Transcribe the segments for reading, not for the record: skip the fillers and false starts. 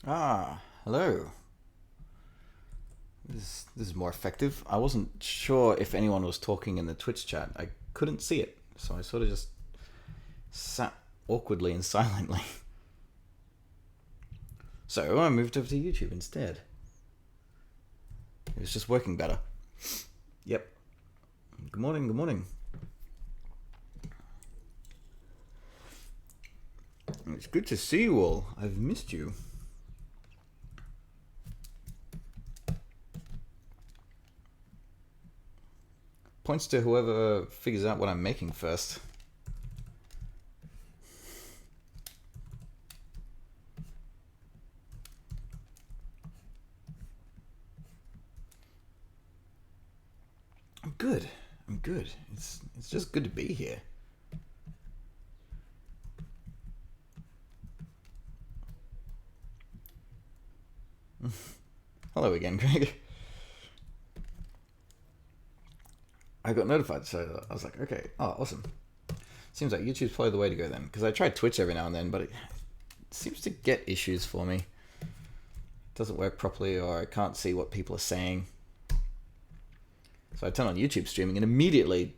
Ah, hello. This is more effective. I wasn't sure if anyone was talking in the Twitch chat. I couldn't see it, so I sort of just sat awkwardly and silently. So I moved over to YouTube instead. It was just working better. Yep. Good morning, good morning. It's good to see you all. I've missed you. Points to whoever figures out what I'm making first. I'm good. I'm good. It's just good to be here. Hello again, Greg. I got notified, so I was like, okay, oh, awesome. Seems like YouTube's probably the way to go then, because I try Twitch every now and then, but it seems to get issues for me. It doesn't work properly, or I can't see what people are saying. So I turn on YouTube streaming, and immediately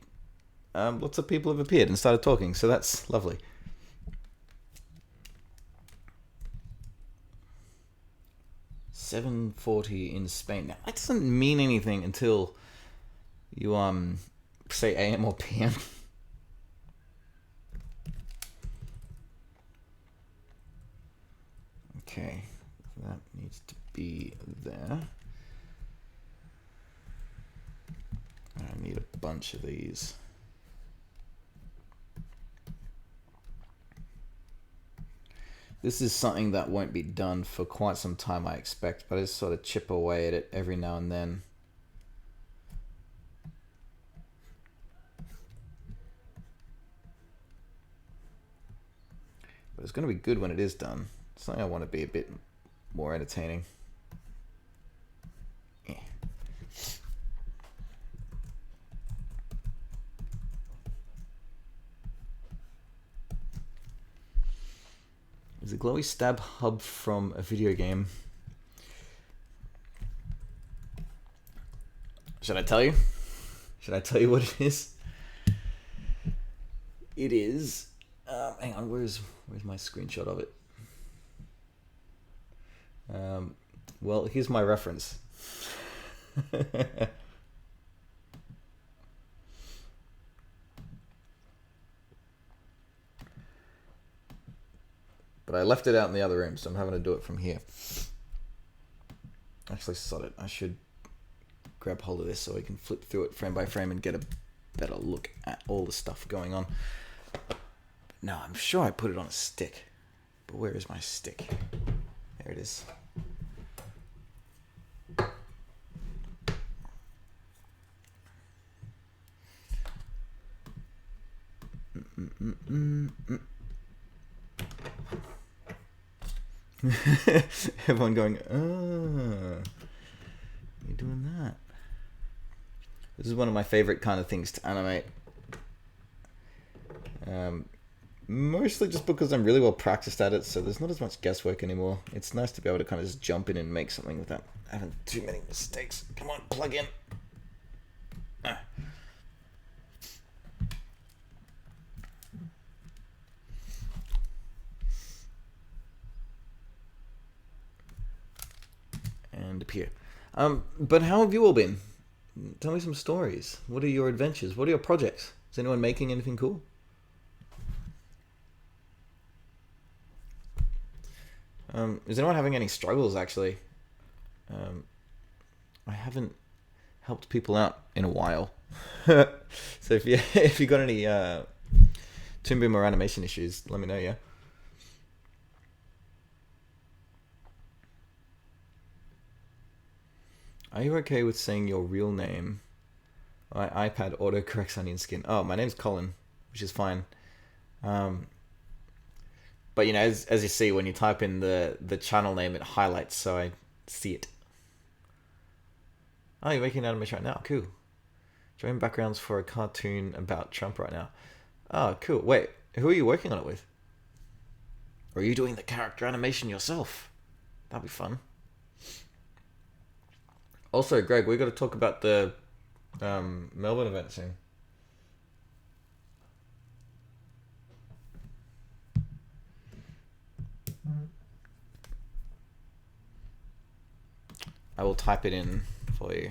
lots of people have appeared and started talking, so that's lovely. $7:40 in Spain. Now, that doesn't mean anything until you say AM or PM. Okay, that needs to be there. I need a bunch of these. This is something that won't be done for quite some time, I expect, but I just sort of chip away at it every now and then. But it's going to be good when it is done. Something I want to be a bit more entertaining. Yeah. Is a glowy stab hub from a video game? Should I tell you? Should I tell you what it is? It is. Hang on, where's my screenshot of it? Well, here's my reference. But I left it out in the other room, so I'm having to do it from here. Actually, sod it. I should grab hold of this so I can flip through it frame by frame and get a better look at all the stuff going on. No, I'm sure I put it on a stick. But where is my stick? There it is. Everyone going, oh, you're doing that. This is one of my favorite kind of things to animate. Mostly just because I'm really well practiced at it, so there's not as much guesswork anymore. It's nice to be able to kind of just jump in and make something without having too many mistakes. Come on, plug in. And appear. But how have you all been? Tell me some stories. What are your adventures? What are your projects? Is anyone making anything cool? Is anyone having any struggles, actually? I haven't helped people out in a while. So if you got any Toon Boom or animation issues, let me know, yeah? Are you okay with saying your real name? My iPad autocorrects OnionSkin. Oh, my name's Colin, which is fine. But you know, as you see, when you type in the channel name, it highlights, so I see it. Oh, you're making an animation right now. Cool. Drawing backgrounds for a cartoon about Trump right now. Oh, cool. Wait, who are you working on it with? Or are you doing the character animation yourself? That'd be fun. Also, Greg, we got to talk about the Melbourne event soon. I will type it in for you.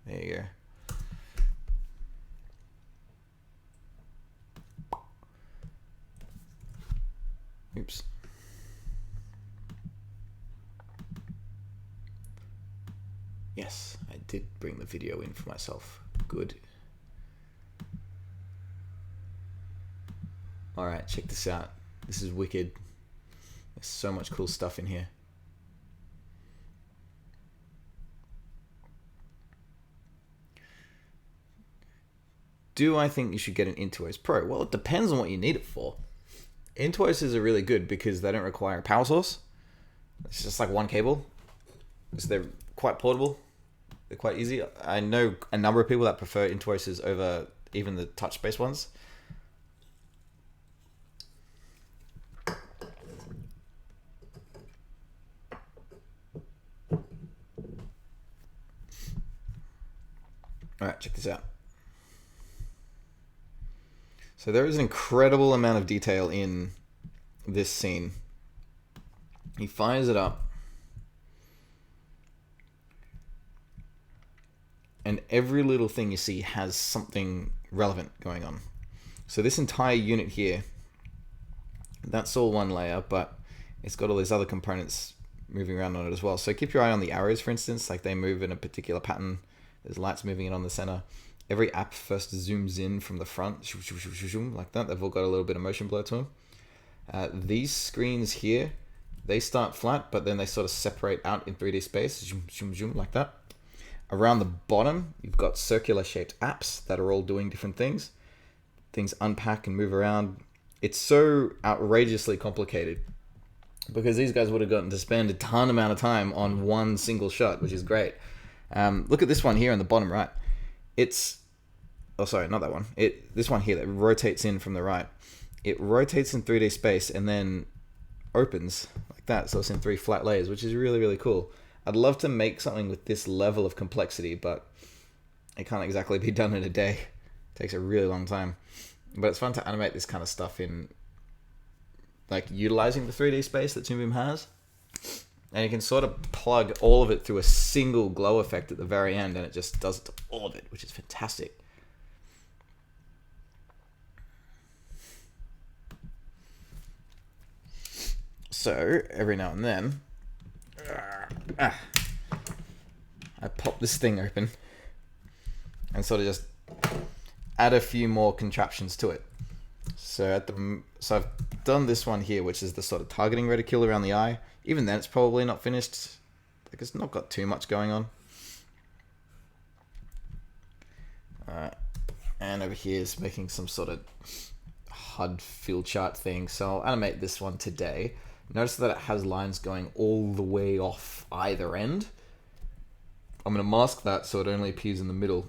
There you go. Oops. Yes, I did bring the video in for myself. Good. Alright, check this out. This is wicked. There's so much cool stuff in here. Do I think you should get an Intuos Pro? Well, it depends on what you need it for. Intuos are really good because they don't require a power source. It's just like one cable. So they're quite portable. They're quite easy. I know a number of people that prefer Intuos over even the touch-based ones. Alright, check this out. So there is an incredible amount of detail in this scene. He fires it up. And every little thing you see has something relevant going on. So this entire unit here, that's all one layer, but it's got all these other components moving around on it as well. So keep your eye on the arrows, for instance, like they move in a particular pattern. There's lights moving in on the center. Every app first zooms in from the front, like that. They've all got a little bit of motion blur to them. These screens here, they start flat, but then they sort of separate out in 3D space, like that. Around the bottom, you've got circular shaped apps that are all doing different things. Things unpack and move around. It's so outrageously complicated because these guys would have gotten to spend a ton amount of time on one single shot, which is great. Look at this one here on the bottom right. Oh, sorry, not that one. This one here that rotates in from the right. It rotates in 3D space and then opens like that. So it's in 3 flat layers, which is really, really cool. I'd love to make something with this level of complexity, but it can't exactly be done in a day. It takes a really long time. But it's fun to animate this kind of stuff in, like, utilizing the 3D space that Toon Boom has. And you can sort of plug all of it through a single glow effect at the very end, and it just does it to all of it, which is fantastic. So, every now and then, I pop this thing open and sort of just add a few more contraptions to it. So I've done this one here, which is the sort of targeting reticule around the eye. Even then, it's probably not finished. Like, it's not got too much going on. And over here is making some sort of HUD field chart thing. So I'll animate this one today. Notice that it has lines going all the way off either end. I'm going to mask that so it only appears in the middle.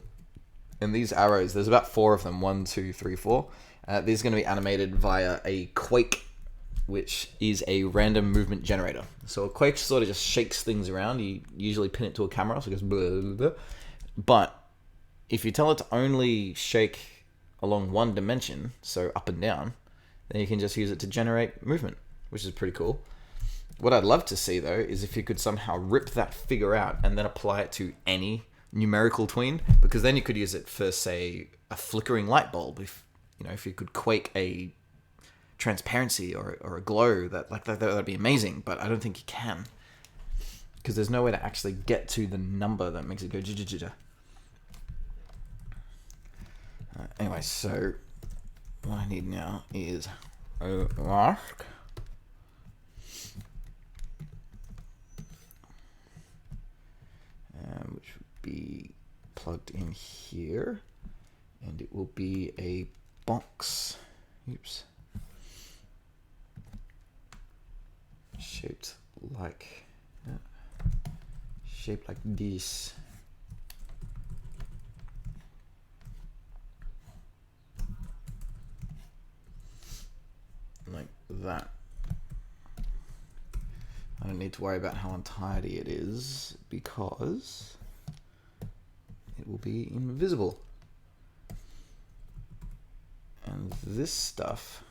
And these arrows, there's about 4 of them. 1, 2, 3, 4. These are going to be animated via a quake, which is a random movement generator. So a quake sort of just shakes things around. You usually pin it to a camera, so it goes blah, blah, blah. But if you tell it to only shake along one dimension, so up and down, then you can just use it to generate movement, which is pretty cool. What I'd love to see, though, is if you could somehow rip that figure out and then apply it to any numerical tween, because then you could use it for, say, a flickering light bulb. If you could quake a transparency or a glow, that'd be amazing. But I don't think you can, because there's no way to actually get to the number that makes it go jijijija. Anyway, so what I need now is a mask. Which would be plugged in here, and it will be a box. Oops. Shaped like this. Like that. I don't need need to worry about how untidy it is because it will be invisible. And this stuff,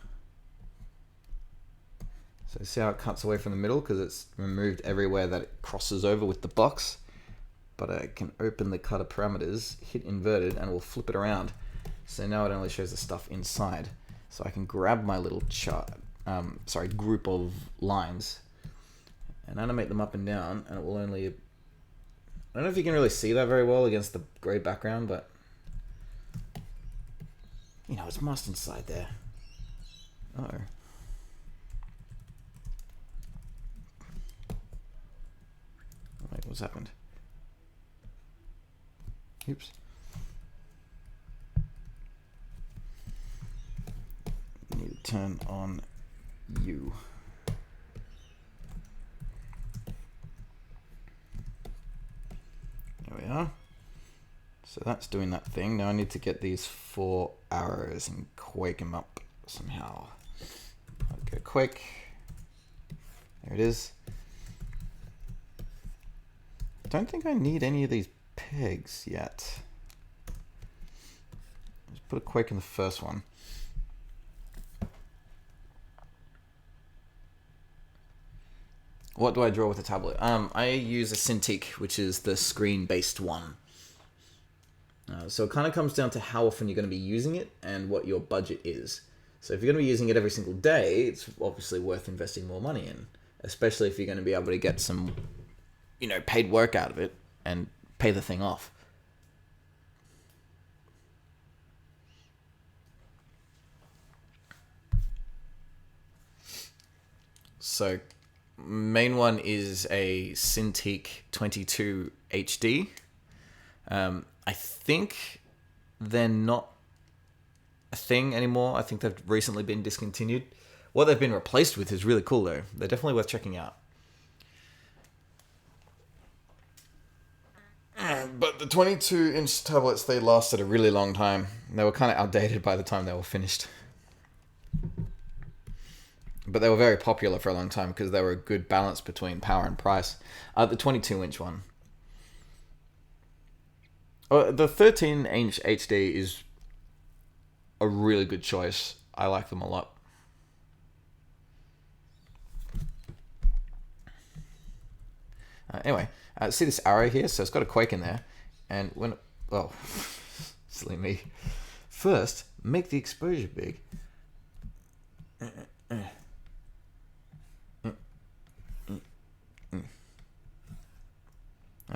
so see how it cuts away from the middle because it's removed everywhere that it crosses over with the box. But I can open the cutter parameters, hit inverted, and it will flip it around. So now it only shows the stuff inside. So I can grab my little chart, group of lines and animate them up and down, and it will only, I don't know if you can really see that very well against the gray background, but you know, it's masked inside there. Uh-oh. Wait, what's happened? Oops. Need to turn on you. There we are. So that's doing that thing. Now I need to get these 4 arrows and quake them up somehow. Okay, quake. There it is. I don't think I need any of these pegs yet. Let's put a quake in the first one. What do I draw with a tablet? I use a Cintiq, which is the screen-based one. So it kind of comes down to how often you're going to be using it and what your budget is. So if you're going to be using it every single day, it's obviously worth investing more money in, especially if you're going to be able to get some, you know, paid work out of it and pay the thing off. So main one is a Cintiq 22 HD. I think they're not a thing anymore. I think they've recently been discontinued. What they've been replaced with is really cool though. They're definitely worth checking out. But the 22-inch tablets, they lasted a really long time. They were kind of outdated by the time they were finished. But they were very popular for a long time because they were a good balance between power and price. The 22-inch one. The 13-inch HD is a really good choice. I like them a lot. Anyway, see this arrow here? So it's got a quake in there. And when... Oh, silly me. First, make the exposure big. There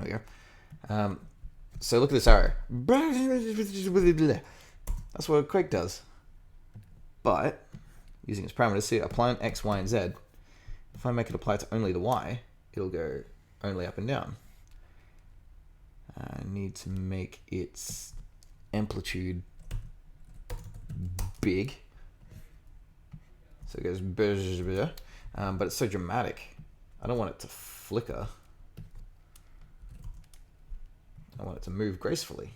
we go. So look at this arrow. That's what a quake does. But, using its parameters, see, apply on X, Y, and Z. If I make it apply to only the Y, it'll go only up and down. I need to make its amplitude big. So it goes, but it's so dramatic. I don't want it to flicker. I want it to move gracefully.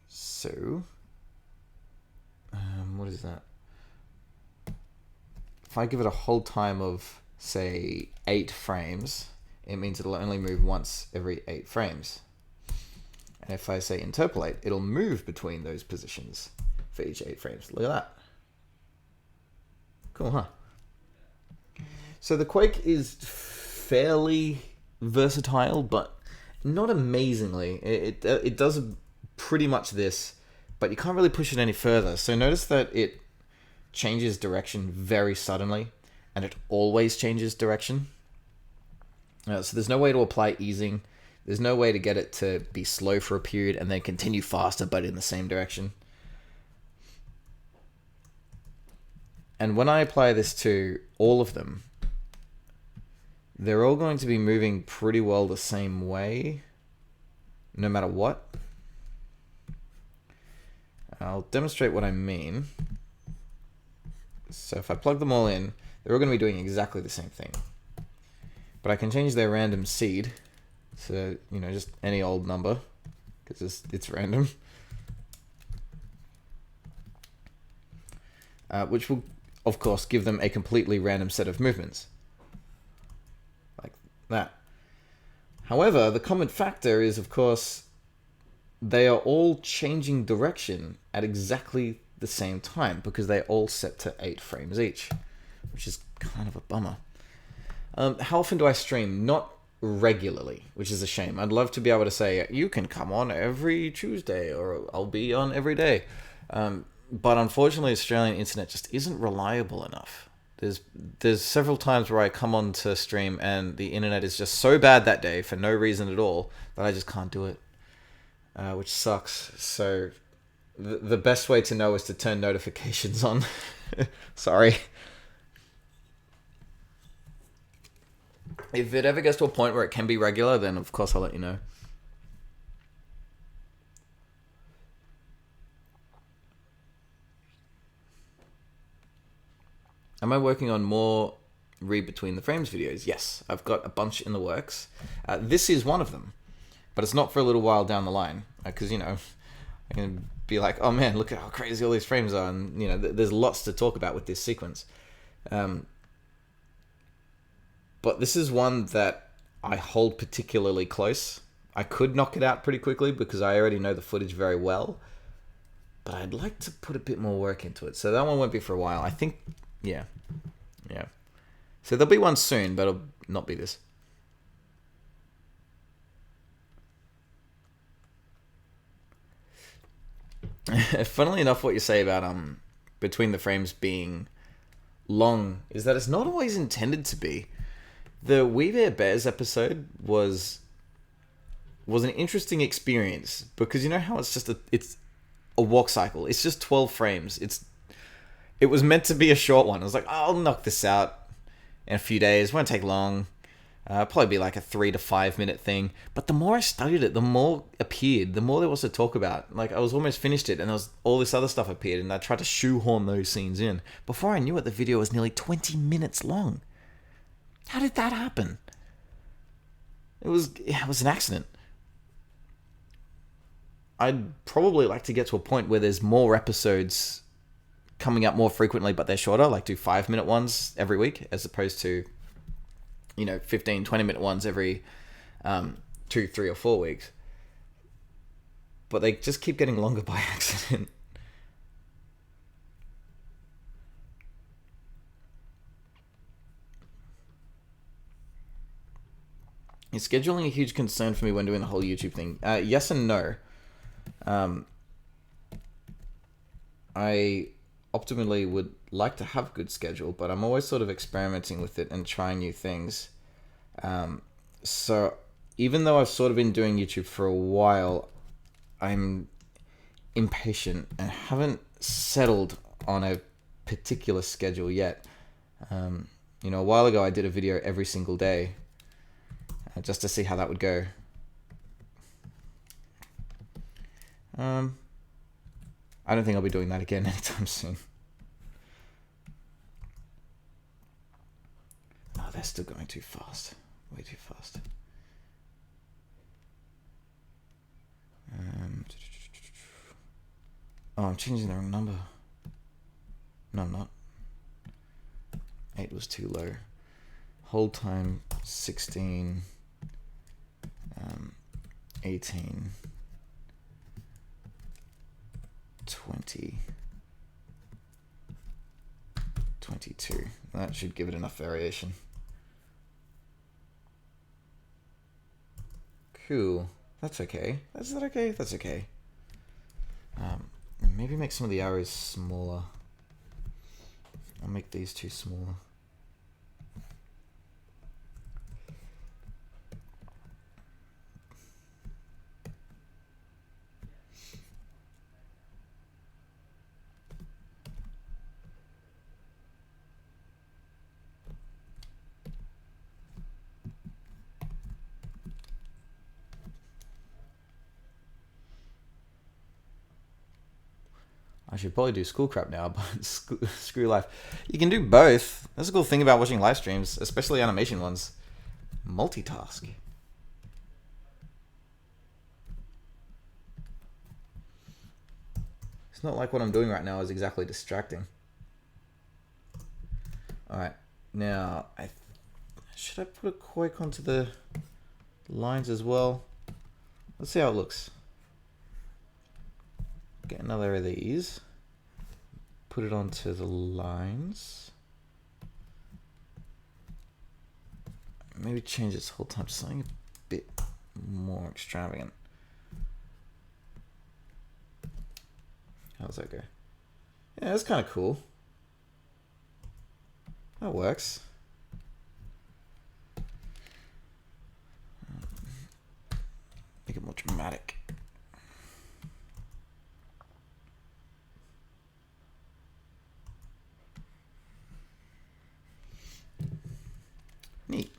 So, what is that? If I give it a hold time of, say, 8 frames, it means it'll only move once every 8 frames. And if I say interpolate, it'll move between those positions for each 8 frames. Look at that. Cool, huh? So the Quake is fairly versatile, but not amazingly. It does pretty much this, but you can't really push it any further. So notice that it changes direction very suddenly, and it always changes direction. So there's no way to apply easing. There's no way to get it to be slow for a period and then continue faster, but in the same direction. And when I apply this to all of them, they're all going to be moving pretty well the same way, no matter what. I'll demonstrate what I mean. So if I plug them all in, they're all going to be doing exactly the same thing. But I can change their random seed to, you know, just any old number, because it's random. Which will, of course, give them a completely random set of movements. that. However, the common factor is, of course, they are all changing direction at exactly the same time because they're all set to 8 frames each, which is kind of a bummer. How often do I stream? Not regularly, which is a shame. I'd love to be able to say, you can come on every Tuesday or I'll be on every day. But unfortunately, Australian internet just isn't reliable enough. There's several times where I come on to stream and the internet is just so bad that day for no reason at all that I just can't do it, which sucks. So the best way to know is to turn notifications on. Sorry. If it ever gets to a point where it can be regular, then of course I'll let you know. Am I working on more read between the frames videos? Yes, I've got a bunch in the works. This is one of them, but it's not for a little while down the line, because, you know, I can be like, oh man, look at how crazy all these frames are, and, you know, there's lots to talk about with this sequence. But this is one that I hold particularly close. I could knock it out pretty quickly because I already know the footage very well, but I'd like to put a bit more work into it. So that one won't be for a while. I think, yeah. So there'll be one soon, but it'll not be this. Funnily enough, what you say about between the frames being long is that it's not always intended to be. The We Bare Bears episode was an interesting experience because you know how it's a walk cycle. It's just 12 frames. It was meant to be a short one. I was like, I'll knock this out in a few days. Won't take long. Probably be like a 3 to 5 minute thing. But the more I studied it, the more appeared. The more there was to talk about. Like I was almost finished it, and there was all this other stuff appeared, and I tried to shoehorn those scenes in. Before I knew it, the video was nearly 20 minutes long. How did that happen? It was an accident. I'd probably like to get to a point where there's more episodes coming out more frequently, but they're shorter, like do 5-minute ones every week, as opposed to, you know, 15, 20-minute ones every 2, 3, or 4 weeks. But they just keep getting longer by accident. Is scheduling a huge concern for me when doing the whole YouTube thing? Yes and no. I optimally would like to have a good schedule, but I'm always sort of experimenting with it and trying new things. So even though I've sort of been doing YouTube for a while, I'm impatient and haven't settled on a particular schedule yet. You know, a while ago I did a video every single day, just to see how that would go. I don't think I'll be doing that again anytime soon. Oh, they're still going too fast. Way too fast. Oh, I'm changing the wrong number. No, I'm not. 8 was too low. Hold time 16. 18. 20. 22. That should give it enough variation. Cool. That's okay. Is that okay? That's okay. Maybe make some of the arrows smaller. I'll make these two smaller. I should probably do school crap now, but screw life. You can do both. That's a cool thing about watching live streams, especially animation ones. Multitask. It's not like what I'm doing right now is exactly distracting. Alright, now I should I put a quake onto the lines as well? Let's see how it looks. Get another of these. Put it onto the lines. Maybe change its whole time to something a bit more extravagant. How's that go? Yeah, that's kind of cool. That works. Make it more dramatic. Neat.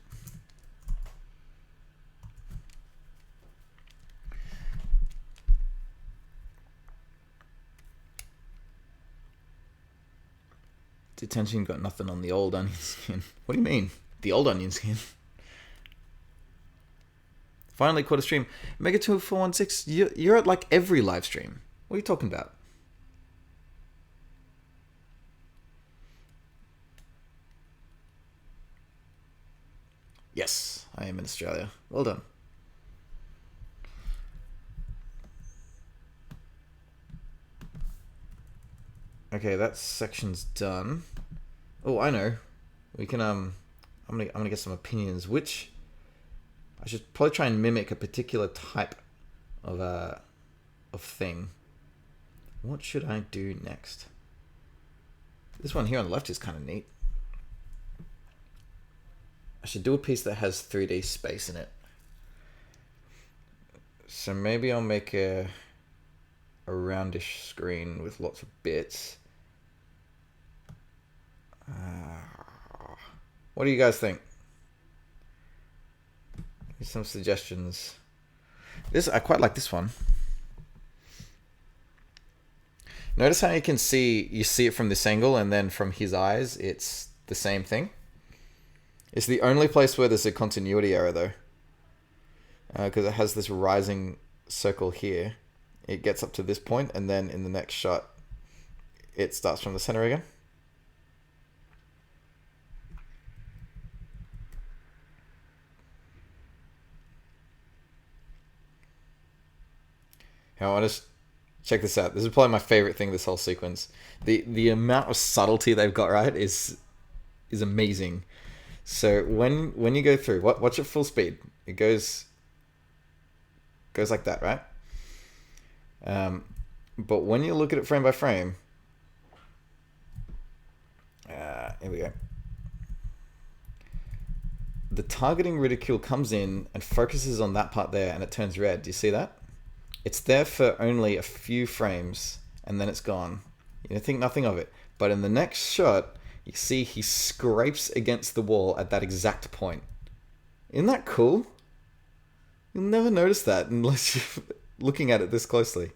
Detention got nothing on the old OnionSkin. What do you mean? The old OnionSkin? Finally caught a stream. Mega2416, you're at like every live stream. What are you talking about? Yes, I am in Australia. Well done. Okay, that section's done. Oh, I know. We can I'm gonna get some opinions. Which I should probably try and mimic a particular type of thing. What should I do next? This one here on the left is kind of neat. I should do a piece that has 3D space in it. So maybe I'll make a roundish screen with lots of bits. What do you guys think? Here's some suggestions. I quite like this one. Notice how you see it from this angle, and then from his eyes, it's the same thing. It's the only place where there's a continuity error, though, because it has this rising circle here. It gets up to this point, and then in the next shot, it starts from the center again. Now, I want to check this out. This is probably my favorite thing, this whole sequence. The amount of subtlety they've got right is amazing. So when you go through, watch it full speed. It goes like that, right? But when you look at it frame by frame, here we go. The targeting ridicule comes in and focuses on that part there, and it turns red. Do you see that? It's there for only a few frames, and then it's gone. You think nothing of it. But in the next shot, you see he scrapes against the wall at that exact point. Isn't that cool? You'll never notice that unless you're looking at it this closely.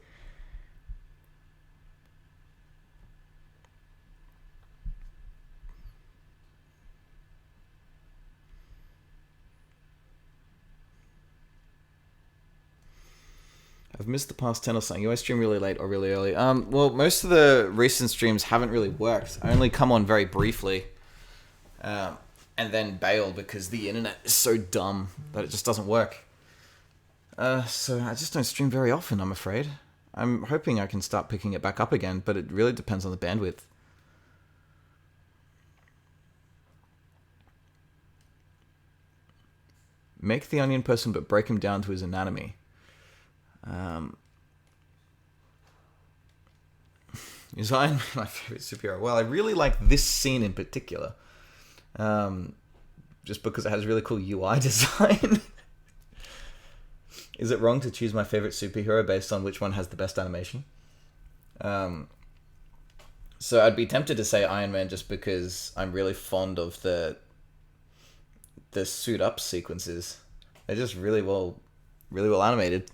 I've missed the past 10 or something. You always stream really late or really early. Well, most of the recent streams haven't really worked. I only come on very briefly. And then bail because the internet is so dumb that it just doesn't work. So I just don't stream very often, I'm afraid. I'm hoping I can start picking it back up again, but it really depends on the bandwidth. Make the onion person, but break him down to his anatomy. Is Iron Man my favorite superhero? Well, I really like this scene in particular. Just because it has really cool UI design. Is it wrong to choose my favorite superhero based on which one has the best animation? So I'd be tempted to say Iron Man just because I'm really fond of the suit up sequences. They're just really well animated.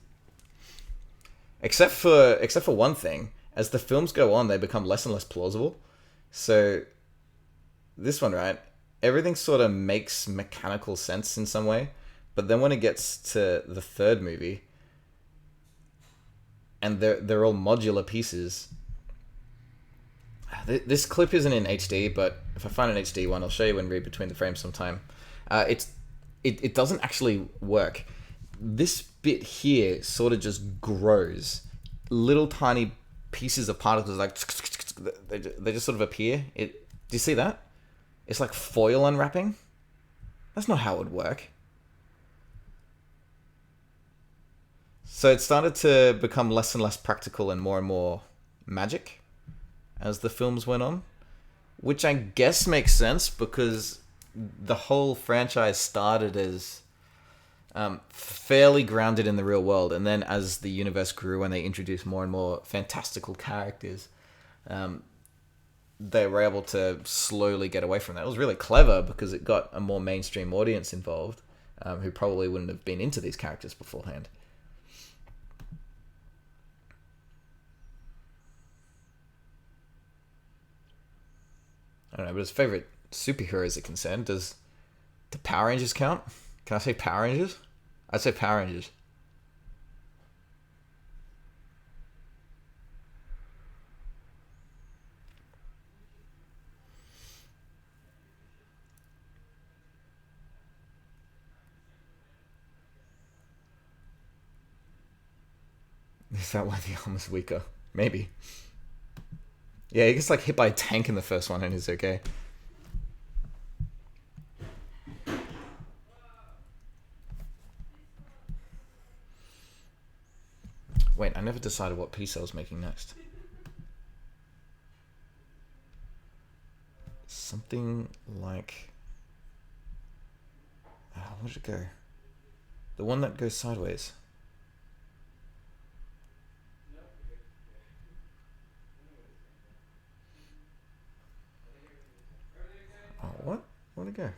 Except for one thing, as the films go on, they become less and less plausible. So this one, right? Everything sort of makes mechanical sense in some way, but then when it gets to the third movie, and they're all modular pieces. This clip isn't in HD, but if I find an HD one, I'll show you in read between the frames sometime. It doesn't actually work. This bit here sort of just grows. Little tiny pieces of particles, like they just sort of appear. Do you see that? It's like foil unwrapping. That's not how it would work. So it started to become less and less practical and more magic as the films went on, which I guess makes sense because the whole franchise started as fairly grounded in the real world, and then as the universe grew and they introduced more and more fantastical characters, they were able to slowly get away from that. It was really clever because it got a more mainstream audience involved, who probably wouldn't have been into these characters beforehand. I don't know, but as favorite superheroes are concerned, does the Power Rangers count? Can I say Power Rangers? I'd say Power Rangers. Is that why the arm is weaker? Maybe. Yeah, he gets like hit by a tank in the first one and he's okay. Wait, I never decided what piece I was making next. Something like... where'd it go? The one that goes sideways. Oh, what? Where'd it go?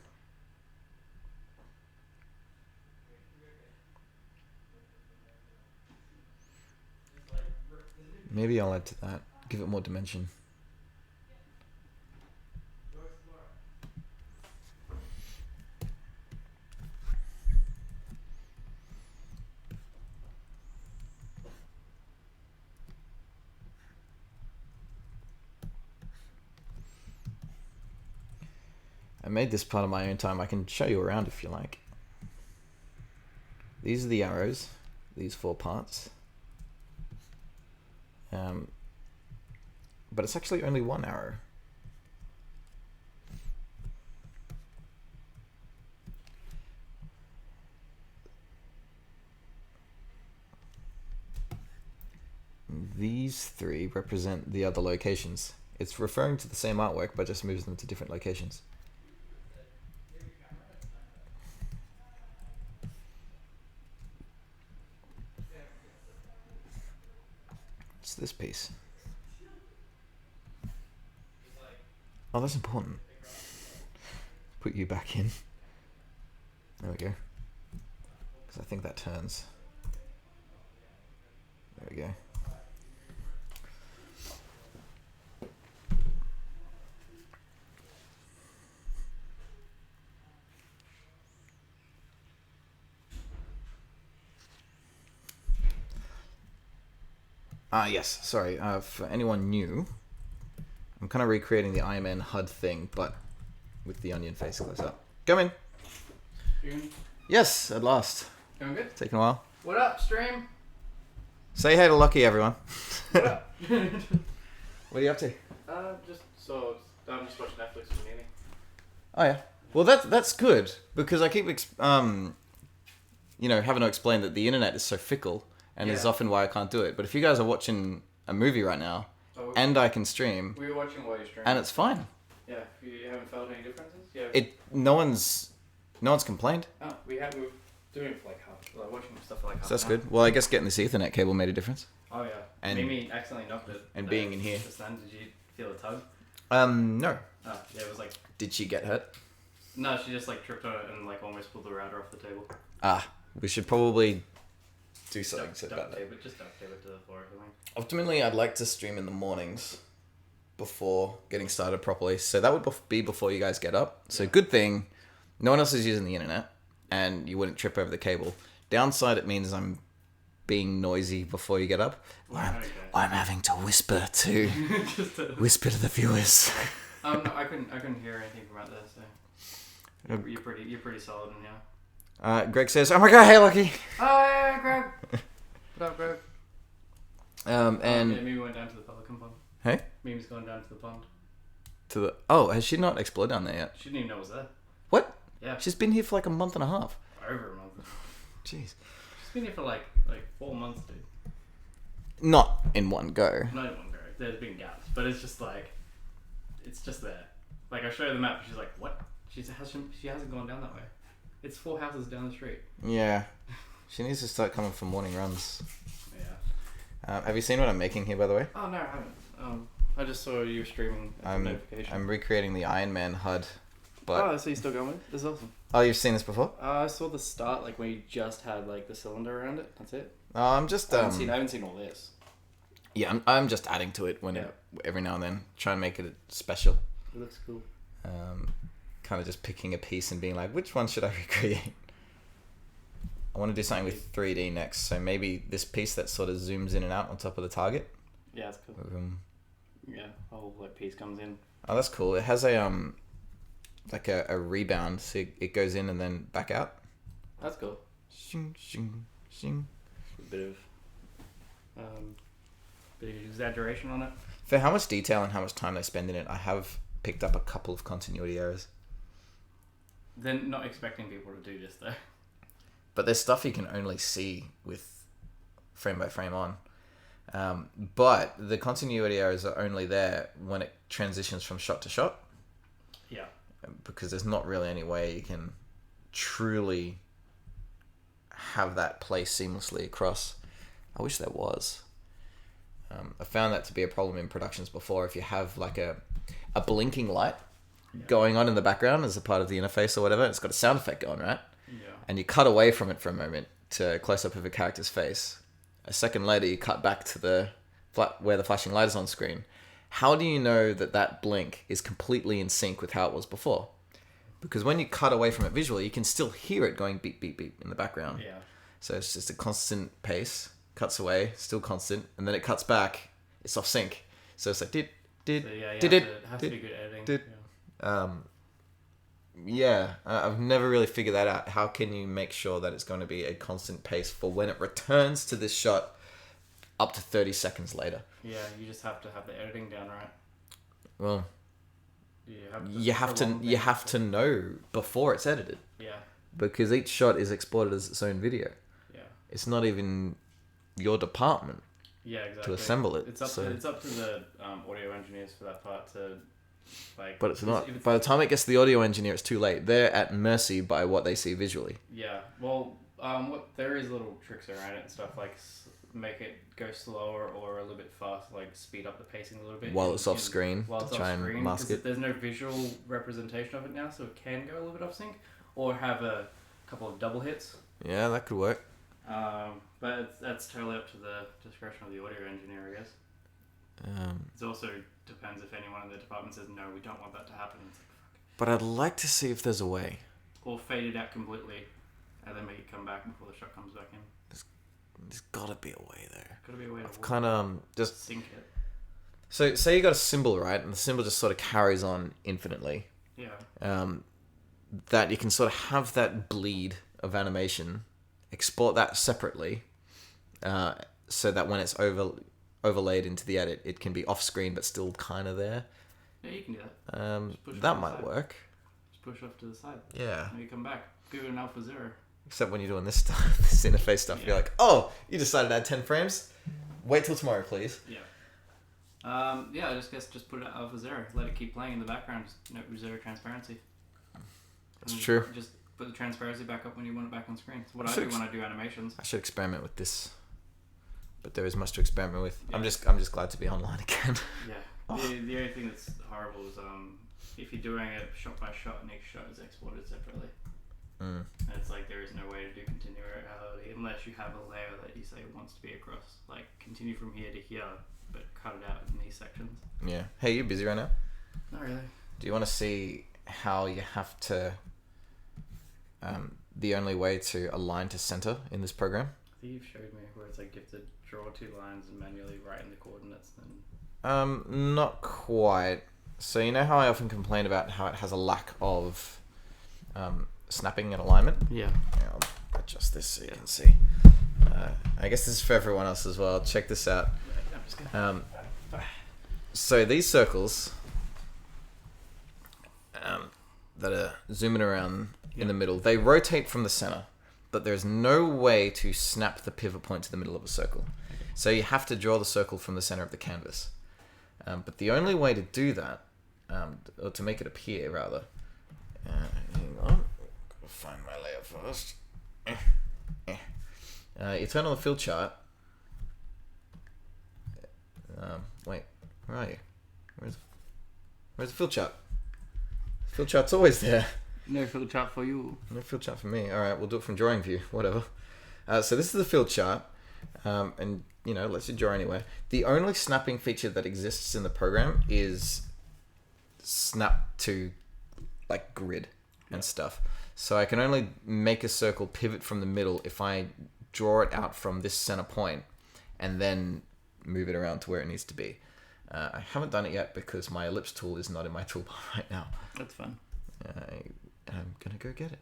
Maybe I'll add to that. Give it more dimension. I made this part of my own time. I can show you around if you like. These are the arrows. These 4 parts. But it's actually only 1 arrow. These 3 represent the other locations. It's referring to the same artwork, but just moves them to different locations. It's this piece. Oh, that's important. Put you back in. There we go. Because I think that turns. There we go. Yes, sorry. For anyone new, I'm kind of recreating the Iron Man HUD thing, but with the onion face close up. Come in. Yes, at last. Going good? Taking a while. What up, stream? Say hey to Lucky, everyone. What up? What are you up to? I'm just watching Netflix with Nini. Oh yeah. Well, that's good because I keep having to explain that the internet is so fickle and is often why I can't do it. But if you guys are watching a movie right now and I can stream, we were watching while you stream, and it's fine. Yeah, you haven't felt any differences. Yeah. No one's complained. Oh, we were doing it for watching stuff for So that's good. Well, I guess getting this Ethernet cable made a difference. Oh yeah. And Mimi accidentally knocked it. And being in here. Just then, did you feel a tug? No. Oh yeah, it was like. Did she get hurt? No, she just tripped on it and almost pulled the router off the table. We should probably do something about that. Just duct tape it to the floor or something. Ultimately, I'd like to stream in the mornings before getting started properly. So that would be before you guys get up. So good thing, no one else is using the internet and you wouldn't trip over the cable. Downside, it means I'm being noisy before you get up. I'm having to whisper to whisper to the viewers. No, I couldn't hear anything about this. So. You're pretty solid in here. Greg says, "Oh my god, hey Lucky." Hi, Greg. What up, Greg? And yeah, Mimi went down to the Pelican Pond. Hey? Mimi's gone down to the pond. Has she not explored down there yet? She didn't even know it was there. What? Yeah. She's been here for like a month and a half. Over a month. Jeez. She's been here for like 4 months, dude. Not in one go. Not in one go. There's been gaps, but it's just like, it's just there. Like I show her the map, she's like, "What?" She hasn't gone down that way. It's 4 houses down the street. Yeah. She needs to start coming for morning runs. Yeah. Have you seen what I'm making here, by the way? Oh no, I haven't. I just saw you streaming notification. I'm recreating the Iron Man HUD. But so you're still going with it? This is awesome. Oh, you've seen this before? I saw the start, like when you just had like the cylinder around it. That's it. I'm just. I haven't seen all this. Yeah, I'm just adding to it every now and then, try and make it special. It looks cool. Kind of just picking a piece and being like, which one should I recreate? I want to do something with 3D next, so maybe this piece that sort of zooms in and out on top of the target. Yeah, that's cool. Yeah, a whole piece comes in. Oh, that's cool. It has a like a rebound, so it goes in and then back out. That's cool. Shing, shing, shing. A bit of exaggeration on it. For how much detail and how much time they spend in it, I have picked up a couple of continuity errors. They're not expecting people to do this though. But there's stuff you can only see with frame by frame on. But the continuity errors are only there when it transitions from shot to shot. Yeah. Because there's not really any way you can truly have that play seamlessly across. I wish there was. I found that to be a problem in productions before. If you have like a blinking light going on in the background as a part of the interface or whatever, it's got a sound effect going, right? Yeah. And you cut away from it for a moment to a close-up of a character's face. A second later, you cut back to where the flashing light is on screen. How do you know that blink is completely in sync with how it was before? Because when you cut away from it visually, you can still hear it going beep, beep, beep in the background. Yeah. So it's just a constant pace, cuts away, still constant, and then it cuts back, it's off sync. So it's like, it has to be good editing. I've never really figured that out. How can you make sure that it's going to be a constant pace for when it returns to this shot up to 30 seconds later? Yeah, you just have to have the editing down right. Well, you have to know before it's edited. Yeah. Because each shot is exported as its own video. Yeah. It's not even your department. Yeah, exactly. To assemble it. It's up to the audio engineers for that part to like. But it's not. By the time it gets to the audio engineer, it's too late. They're at mercy by what they see visually. Yeah. Well, there is little tricks around it and stuff, like make it go slower or a little bit fast, like speed up the pacing a little bit while it's off screen. Try and mask it. There's no visual representation of it now, so it can go a little bit off sync, or have a couple of double hits. Yeah, that could work. But that's totally up to the discretion of the audio engineer, I guess. It also depends if anyone in the department says, no, we don't want that to happen. It's like, fuck. But I'd like to see if there's a way. Or fade it out completely, and then make it come back before the shot comes back in. There's gotta be a way there. Gotta be a way to kind of just sync it. So say you got a symbol, right, and the symbol just sort of carries on infinitely. Yeah. That you can sort of have that bleed of animation, export that separately, so that when it's overlaid into the edit, it can be off screen but still kind of there. Yeah, you can do that. That might work. Just push off to the side. Yeah. Maybe come back. Give it an alpha 0. Except when you're doing this stuff, this interface stuff, you're like, oh, you decided to add 10 frames? Wait till tomorrow, please. Yeah. I just put it at alpha 0. Let it keep playing in the background. Just zero transparency. That's true. Just put the transparency back up when you want it back on screen. It's what I do when I do animations. I should experiment with this, but there is much to experiment with. Yeah. I'm just glad to be online again. Yeah. Oh. The only thing that's horrible is if you're doing it shot by shot and each shot is exported separately. And it's like there is no way to do continuity unless you have a layer that you say wants to be across, like continue from here to here, but cut it out in these sections. Yeah. Hey, you busy right now? Not really. Do you want to see how you have to? The only way to align to center in this program? I think you've showed me where it's like you have to draw 2 lines and manually write in the coordinates. Not quite. So you know how I often complain about how it has a lack of snapping and alignment. Yeah. I'll adjust this so you can see. I guess this is for everyone else as well. Check this out. So these circles that are zooming around in the middle, they rotate from the center, but there's no way to snap the pivot point to the middle of a circle. So you have to draw the circle from the center of the canvas. But the only way to do that, or to make it appear rather, hang on, I'll find my layer first. You turn on the fill chart. Wait, where are you? Where's the fill chart? Fill chart's always there. No fill chart for you. No fill chart for me. All right, we'll do it from drawing view, whatever. So this is the fill chart, and lets you draw anywhere. The only snapping feature that exists in the program is snap to like grid and stuff. So I can only make a circle pivot from the middle if I draw it out from this center point and then move it around to where it needs to be. I haven't done it yet because my ellipse tool is not in my toolbar right now. That's fun. I'm gonna go get it.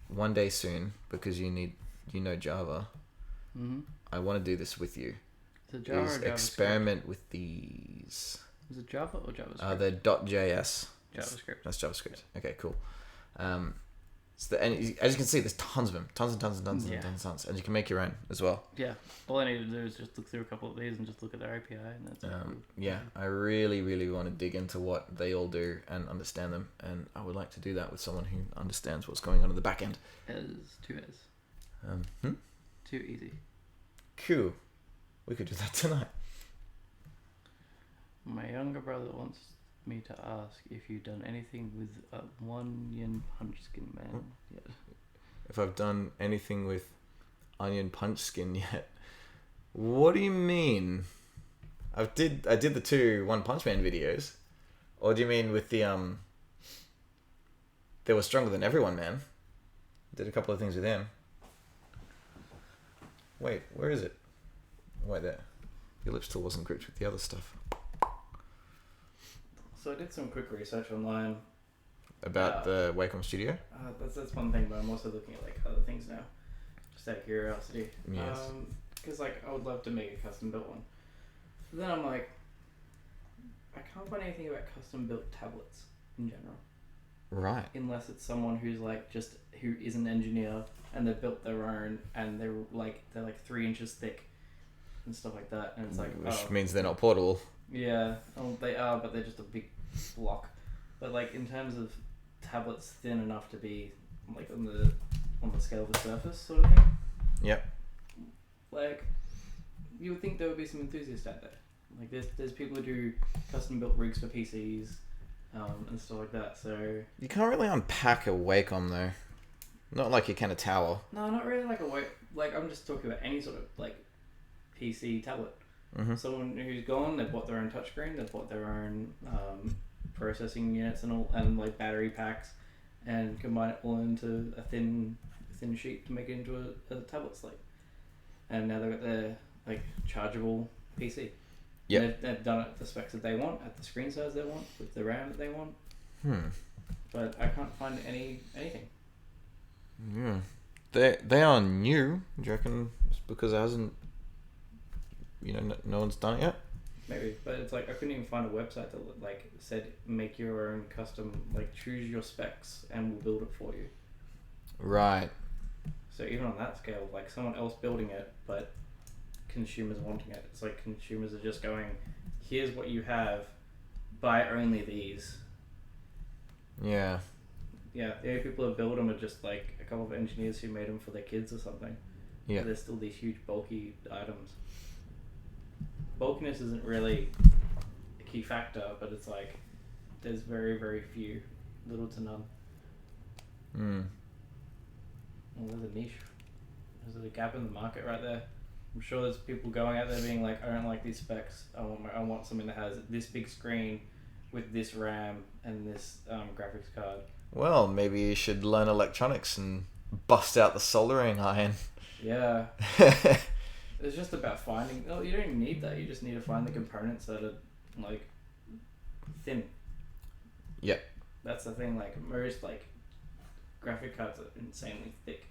One day soon, because you know Java. Mm-hmm. I want to do this with you. Is it Java or JavaScript? Experiment with these. Is it Java or JavaScript? They're .js. JavaScript. That's JavaScript. Okay, cool. And as you can see, there's tons of them, tons and tons, and you can make your own as well. Yeah, all I need to do is just look through a couple of these and just look at their API, and that's it. Yeah, I really, really want to dig into what they all do and understand them, and I would like to do that with someone who understands what's going on in the back end. Too easy. Cool. We could do that tonight. My younger brother wants me to ask if you've done anything with OnionSkin, man. Yeah. If I've done anything with OnionSkin yet? What do you mean? I did the 2 One Punch Man videos, or do you mean with the They Were Stronger Than Everyone Man? Did a couple of things with him. Wait, where is it? Wait there. The ellipse tool wasn't grouped with the other stuff. So I did some quick research online about the Wacom Studio. That's one thing, but I'm also looking at like other things now, just out of curiosity. Yes. Because like I would love to make a custom built one. But then I'm like, I can't find anything about custom built tablets in general. Right. Unless it's someone who's like who is an engineer and they've built their own and they're like 3 inches thick and stuff like that, and it's like which means they're not portable. Yeah, they are, but they're just a big block. But like in terms of tablets thin enough to be like on the scale of the Surface sort of thing. Yep. Like you would think there would be some enthusiasts out there. Like there's people who do custom built rigs for PCs and stuff like that. So you can't really unpack a Wacom though. Not like you can a tower. No, not really like a like I'm just talking about any sort of like PC tablet. Mm-hmm. Someone who's gone, they've bought their own touchscreen, they've bought their own processing units and like battery packs, and combine it all into a thin sheet to make it into a tablet slate. And now they've got their like chargeable PC. Yeah. They've done it at the specs that they want, at the screen size they want, with the RAM that they want. But I can't find anything. Yeah. They are new. Do you reckon it's because it hasn't, no one's done it yet? Maybe, but it's like I couldn't even find a website that like said make your own custom, like choose your specs and we'll build it for you. Right. So even on that scale, like someone else building it, but consumers wanting it. It's like consumers are just going, here's what you have, buy only these. Yeah. Yeah, the only people who build them are just like a couple of engineers who made them for their kids or something. Yeah. But they're still these huge bulky items. Bulkiness isn't really a key factor, but it's like there's very, very few, little to none. Well, there's a niche. There's a gap in the market right there. I'm sure there's people going out there being like, I don't like these specs. I want something that has this big screen with this RAM and this graphics card. Well, maybe you should learn electronics and bust out the soldering iron. Yeah. It's just about finding. Oh, you don't even need that. You just need to find the components that are like thin. Yeah. That's the thing. Like most like graphic cards are insanely thick.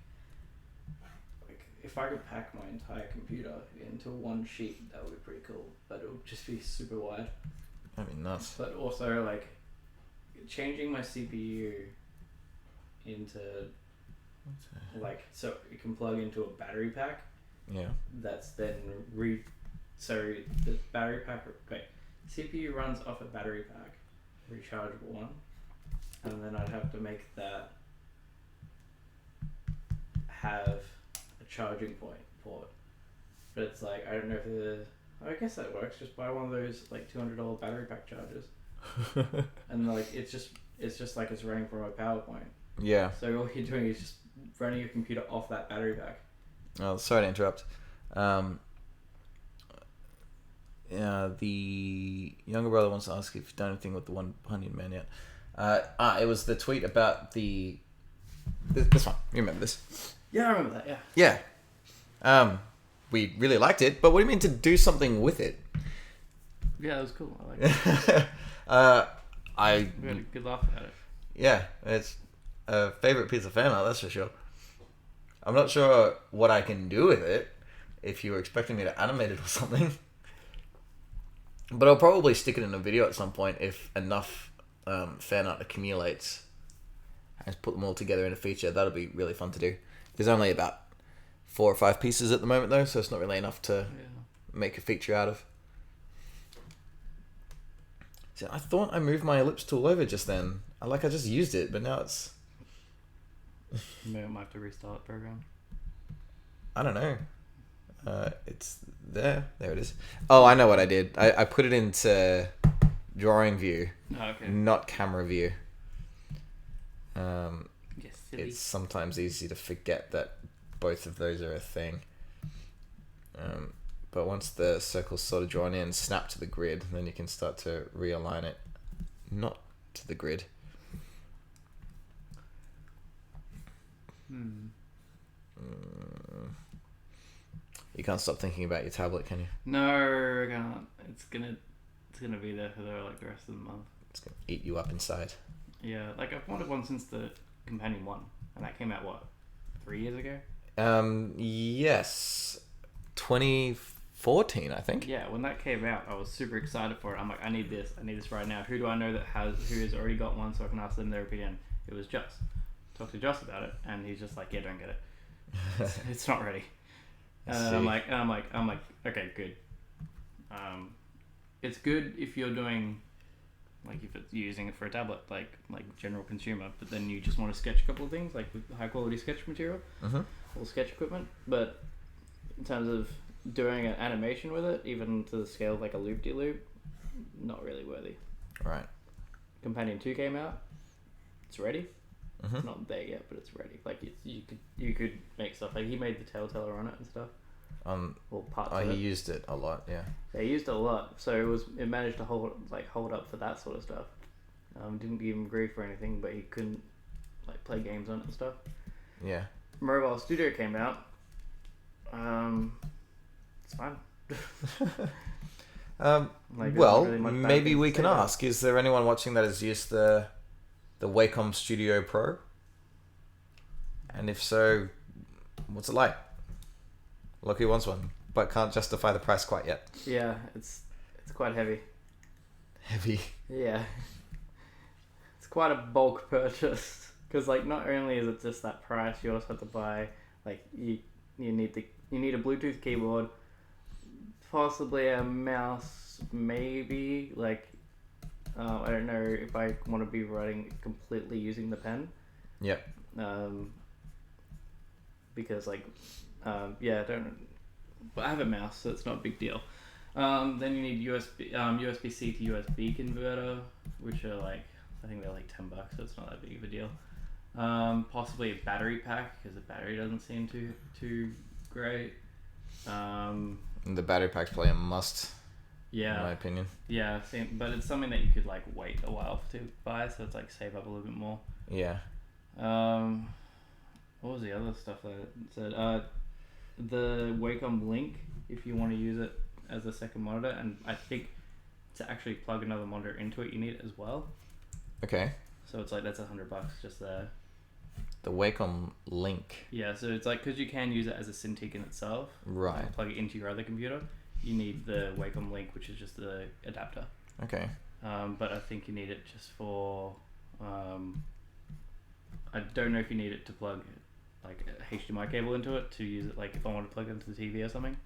Like if I could pack my entire computer into one sheet, that would be pretty cool. But it would just be super wide. That'd be nuts. But also like changing my CPU into like so it can plug into a battery pack. Yeah. That's then so the battery pack. Okay, CPU runs off a battery pack, rechargeable one, and then I'd have to make that have a charging port. But it's like I don't know if I guess that works. Just buy one of those like $200 battery pack chargers, and like it's just like it's running from a PowerPoint. Yeah. So all you're doing is just running your computer off that battery pack. Oh, sorry to interrupt. The younger brother wants to ask if you've done anything with the One Onion Man yet. It was the tweet about this one. You remember this? Yeah, I remember that. Yeah. Yeah. We really liked it, but what do you mean to do something with it? Yeah, that was cool. I like it. We had a good laugh at it. Yeah, it's a favorite piece of fan art, that's for sure. I'm not sure what I can do with it, if you were expecting me to animate it or something. But I'll probably stick it in a video at some point if enough fan art accumulates. And put them all together in a feature. That'll be really fun to do. There's only about 4 or 5 pieces at the moment though, so it's not really enough to make a feature out of. See, I thought I moved my ellipse tool over just then. I just used it, but now it's... Maybe I might have to restart the program. I don't know. It's there. There it is. Oh, I know what I did. I put it into drawing view, not camera view. It's sometimes easy to forget that both of those are a thing. But once the circle's sort of drawn in, snap to the grid, then you can start to realign it, not to the grid. You can't stop thinking about your tablet, can you? No, I can't. It's gonna be there for the rest of the month. It's gonna eat you up inside. Yeah, like I've wanted one since the Companion 1, and that came out what, 3 years ago? Yes, 2014, I think. Yeah, when that came out, I was super excited for it. I'm like, I need this right now. Who do I know who has already got one, so I can ask them their opinion? It was Joss. Talked to Joss about it, and he's just like, yeah, don't get it. It's not ready. I'm like, okay, good. It's good if you're doing, like, if it's using it for a tablet, like general consumer, but then you just want to sketch a couple of things, like with high quality sketch material, or sketch equipment. But in terms of doing an animation with it, even to the scale of like a loop-de-loop, not really worthy. Right. Companion 2 came out. It's ready. It's not there yet, but it's ready. Like you could make stuff. Like he made the Telltale on it and stuff. Or parts of it. He used it a lot. Yeah. Yeah, he used it a lot. So it managed to hold up for that sort of stuff. Didn't give him grief or anything, but he couldn't like play games on it and stuff. Yeah. Mobile Studio came out. It's fine. Well, really maybe we can ask: is there anyone watching that has used the Wacom Studio Pro? And if so, what's it like? Look, who wants one, but can't justify the price quite yet. Yeah, it's quite heavy. Heavy. Yeah, it's quite a bulk purchase because like not only is it just that price, you also have to buy like you need a Bluetooth keyboard, possibly a mouse, maybe like I don't know if I want to be writing completely using the pen. Yep. Because like but I have a mouse, so it's not a big deal. Then you need USB-C to USB converter, which are like, I think they're like $10, so it's not that big of a deal. Possibly a battery pack, because the battery doesn't seem too great. The battery pack's probably a must. Yeah. In my opinion. Yeah, but it's something that you could like wait a while to buy, so it's like save up a little bit more. Yeah. What was the other stuff that it said? The Wacom Link, if you want to use it as a second monitor, and I think to actually plug another monitor into it, you need it as well. Okay. So it's like that's $100 just there. The Wacom Link. Yeah, so it's like because you can use it as a Cintiq in itself. Right. Plug it into your other computer. You need the Wacom Link, which is just the adapter. Okay. But I think you need it just for. I don't know if you need it to plug like a HDMI cable into it to use it. Like if I want to plug it into the TV or something.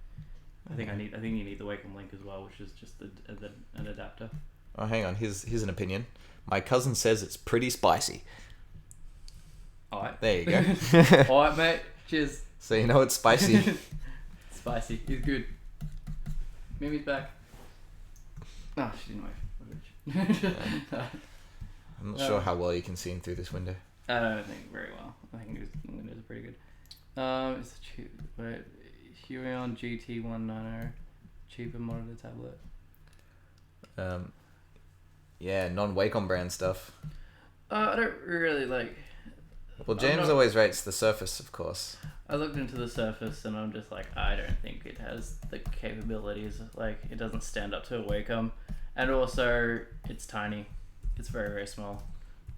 I think you need the Wacom Link as well, which is just an adapter. Oh, hang on. Here's an opinion. My cousin says it's pretty spicy. Alright. There you go. Alright, mate. Cheers. So you know it's spicy. Spicy. He's good. Mimi's back. Oh, she didn't wave. I'm not sure how well you can see him through this window. I don't think very well. I think the windows are pretty good. It's a cheap. Wait, Huion GT190, cheaper monitor tablet. Yeah, non-Wacom brand stuff. I don't really like. Well, James always rates the Surface, of course. I looked into the Surface and I'm just like, I don't think it has the capabilities. Like, it doesn't stand up to a Wacom, and also it's tiny. It's very, very small.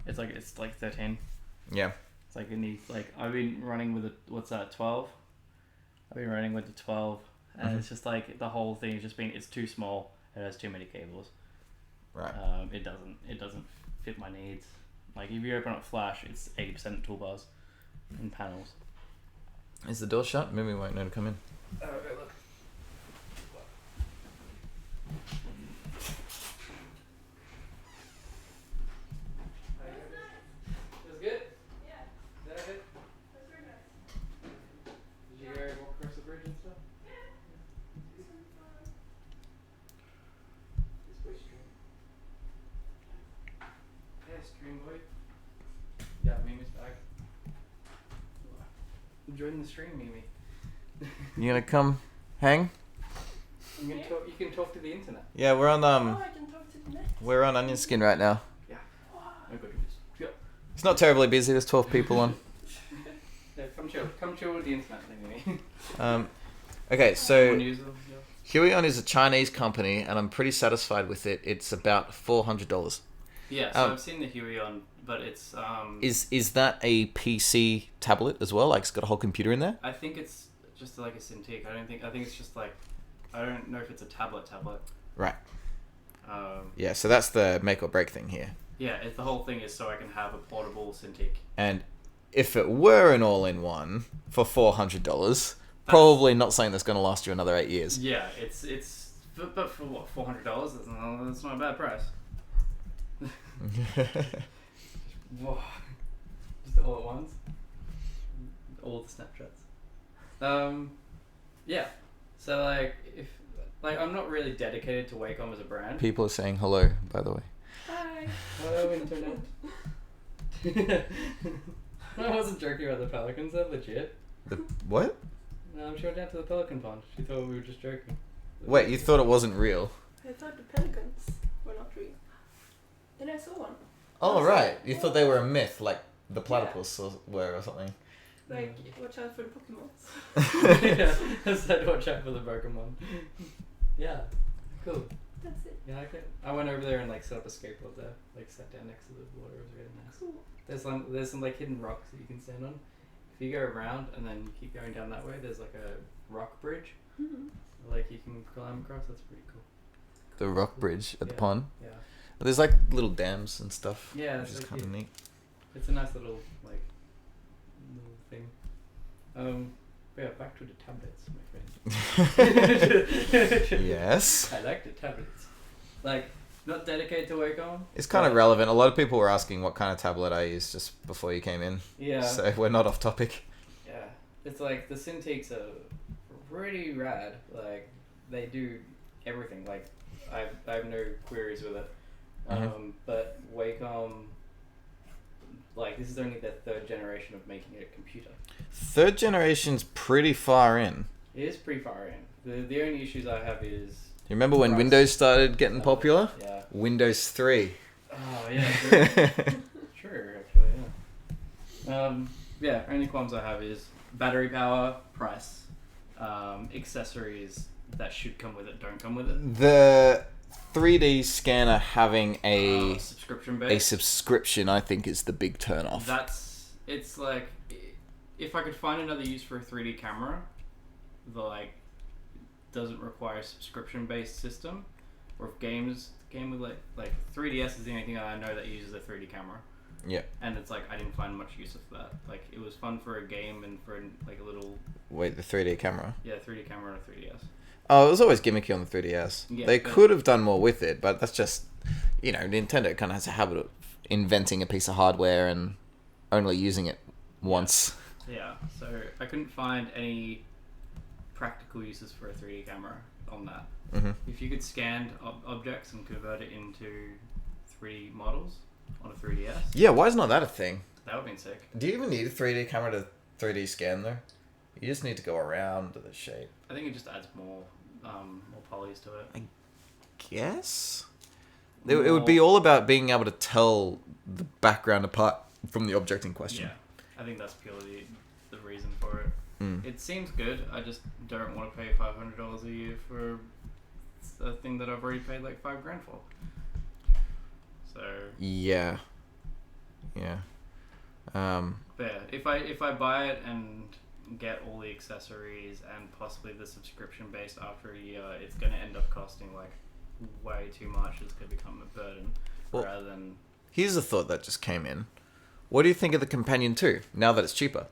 It's like 13. Yeah. It's like it needs like I've been running with what's that 12. I've been running with the 12, and it's just like the whole thing has just been it's too small. It has too many cables. Right. It doesn't fit my needs. Like if you open up Flash, it's 80% toolbars and panels. Is the door shut? Maybe we won't know to come in. Oh, okay, look. That's good? Yeah, Is that it? that's very nice. Did you go walk across the bridge and stuff? This one's fun. This way stream. Yeah, stream boy. Yeah, Mimi's back. Join the stream, Mimi. You gonna come hang? You can talk. You can talk to the internet. Yeah, we're on Oh, I can talk to the next. we're on OnionSkin right now. Yeah. Wow. I got to do this. Yeah. It's not terribly busy. There's 12 people on. Yeah, come chill. Come chill with the internet thing, Mimi. Okay, so Anyone use them? Yeah. Huion is a Chinese company, and I'm pretty satisfied with it. It's about $400. Yeah. So I've seen the Huion, but it's Is that a PC tablet as well? Like it's got a whole computer in there? I think it's just like a Cintiq. I think it's just like I don't know if it's a tablet. Right. Um, Yeah, so that's the make or break thing here. yeah. The whole thing is so I can have a portable Cintiq. And if it were an all-in-one for $400, probably not something that's going to last you another 8 years. Yeah. It's but for what $400? That's not a bad price. Whoa. Just all at once. All the Snapchats. Yeah. So like if like I'm not really dedicated to Wacom as a brand. People are saying hello, by the way. Hi. Hello, internet. I wasn't joking about the pelicans. They're legit. The what? She went down to the pelican pond. She thought we were just joking. Wait, you thought it wasn't real? I thought the pelicans were not real. Then I saw one. Oh, right. You thought they were a myth, like the platypus were or something. Like, watch out for the Pokemons. Yeah, I said watch out for the Pokemon. Yeah, cool. That's it. Yeah, I went over there and like set up a skateboard there. Like sat down next to the water. It was really nice. Cool. There's some like hidden rocks that you can stand on. If you go around and then you keep going down that way, there's like a rock bridge. Mm-hmm. Like you can climb across. That's pretty cool. The rock bridge at the Yeah. pond. Yeah. There's like little dams and stuff. Yeah, which that's is so kind of cute. neat. It's a nice little like little thing. But yeah, back to the tablets, my friend. Yes. I like the tablets. Like, not dedicated to Wacom. It's kind of relevant. A lot of people were asking what kind of tablet I use just before you came in. Yeah. So we're not off topic. Yeah. It's like the Cintiqs are pretty rad. Like, they do everything. Like, I have no queries with it. But Wacom, like, this is only their third generation of making it a computer. Third generation's pretty far in. It is pretty far in. The only issues I have is... You remember when price. Windows started getting popular? Yeah. Windows 3. Oh, yeah. True, true actually, yeah. Yeah, only qualms I have is battery power, price, accessories that should come with it don't come with it. The 3D scanner having a subscription a based. subscription, I think, is the big turn off. It's like, if I could find another use for a 3D camera, that like doesn't require a subscription based system, or if game with like 3DS is the only thing I know that uses a 3D camera. Yeah. And it's like I didn't find much use of that. Like it was fun for a game and for like a little. Wait, the 3D camera? Yeah, 3D camera on a 3DS. Oh, it was always gimmicky on the 3DS. Yeah, they could have done more with it, but that's just, Nintendo kind of has a habit of inventing a piece of hardware and only using it once. Yeah, so I couldn't find any practical uses for a 3D camera on that. Mm-hmm. If you could scan objects and convert it into 3D models on a 3DS, Yeah, why is not that a thing? that would have been sick. Do you even need a 3D camera to 3D scan, though? You just need to go around to the shape. I think it just adds more polys to it. Guess? It would be all about being able to tell the background apart from the object in question. Yeah, I think that's purely the reason for it. Mm. It seems good. I just don't want to pay $500 a year for a thing that I've already paid like $5,000 for. So Yeah. but yeah, if I buy it and get all the accessories and possibly the subscription based after a year, it's going to end up costing like way too much. It's going to become a burden rather than. Here's a thought that just came in. What do you think of the Companion 2, now that it's cheaper?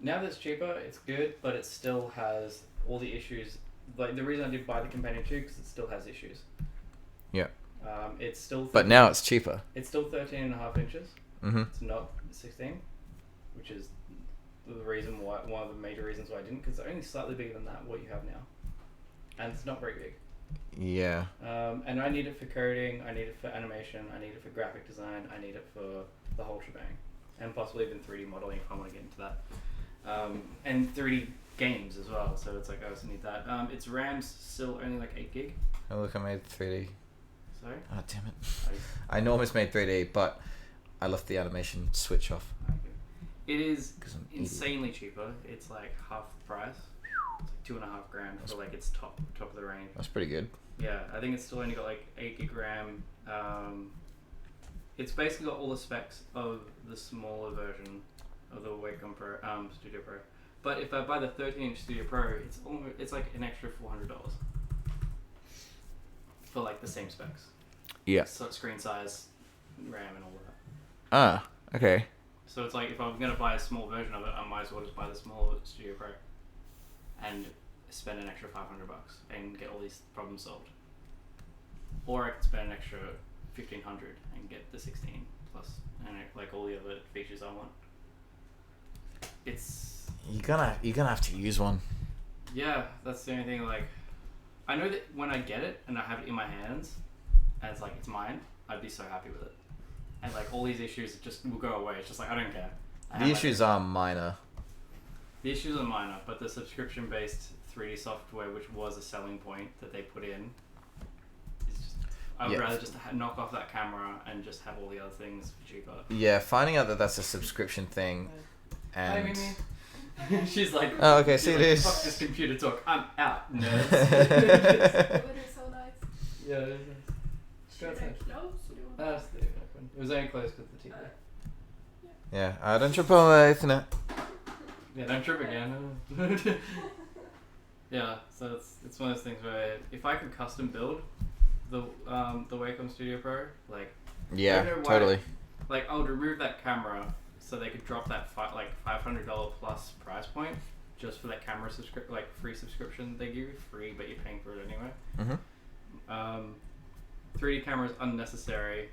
Now that it's cheaper, it's good, but it still has all the issues. Like the reason I did buy the Companion 2 because it still has issues. Yeah. It's still. But now it's cheaper. It's still 13.5 inches. Mm-hmm. It's not 16, which is the reason why, one of the major reasons why I didn't, because it's only slightly bigger than that what you have now, and it's not very big. Yeah. And I need it for coding. I need it for animation. I need it for graphic design. I need it for the whole shebang, and possibly even 3D modeling if I want to get into that. And 3D games as well. So it's like I also need that. Its RAM's still only like 8 gig. Oh, look, I made 3D. Sorry. Oh, damn it. I almost made 3D, but I left the animation switch off. It is 'Cause I'm an insanely cheaper. It's like half the price. It's like $2,500 for like its top of the range. That's pretty good. Yeah, I think it's still only got like 8 gig RAM. It's basically got all the specs of the smaller version of the Wacom Pro, Studio Pro. But if I buy the 13-inch Studio Pro, it's like an extra $400 for like the same specs. Yeah. So screen size, RAM, and all that. Ah, okay. So it's like if I'm gonna buy a small version of it, I might as well just buy the smaller Studio Pro and spend an extra $500 and get all these problems solved. Or I could spend an extra $1,500 and get the 16 plus and like all the other features I want. It's You're gonna have to use one. yeah, that's the only thing. Like, I know that when I get it and I have it in my hands, and it's like it's mine, I'd be so happy with it. And like all these issues just will go away. It's just like I don't care. The issues are minor. The issues are minor, but the subscription-based 3D software, which was a selling point that they put in, is just. I would rather just knock off that camera and just have all the other things for cheaper. Yeah, finding out that that's a subscription thing, Hi, and Mimi. She's like. Oh, okay, see, like, it is. Fuck this computer talk. I'm out, nerds. The weather's so nice. Yeah, it is. Should I close? That's the open. It was only closed with the TV. yeah, don't trip on the Ethernet. Yeah, don't trip again. Yeah, so it's one of those things where if I could custom build the Wacom Studio Pro, like Yeah, I don't know why, totally. like I would remove that camera so they could drop that $500 plus price point just for that camera free subscription they give you, free but you're paying for it anyway. Mm-hmm. 3D camera is unnecessary.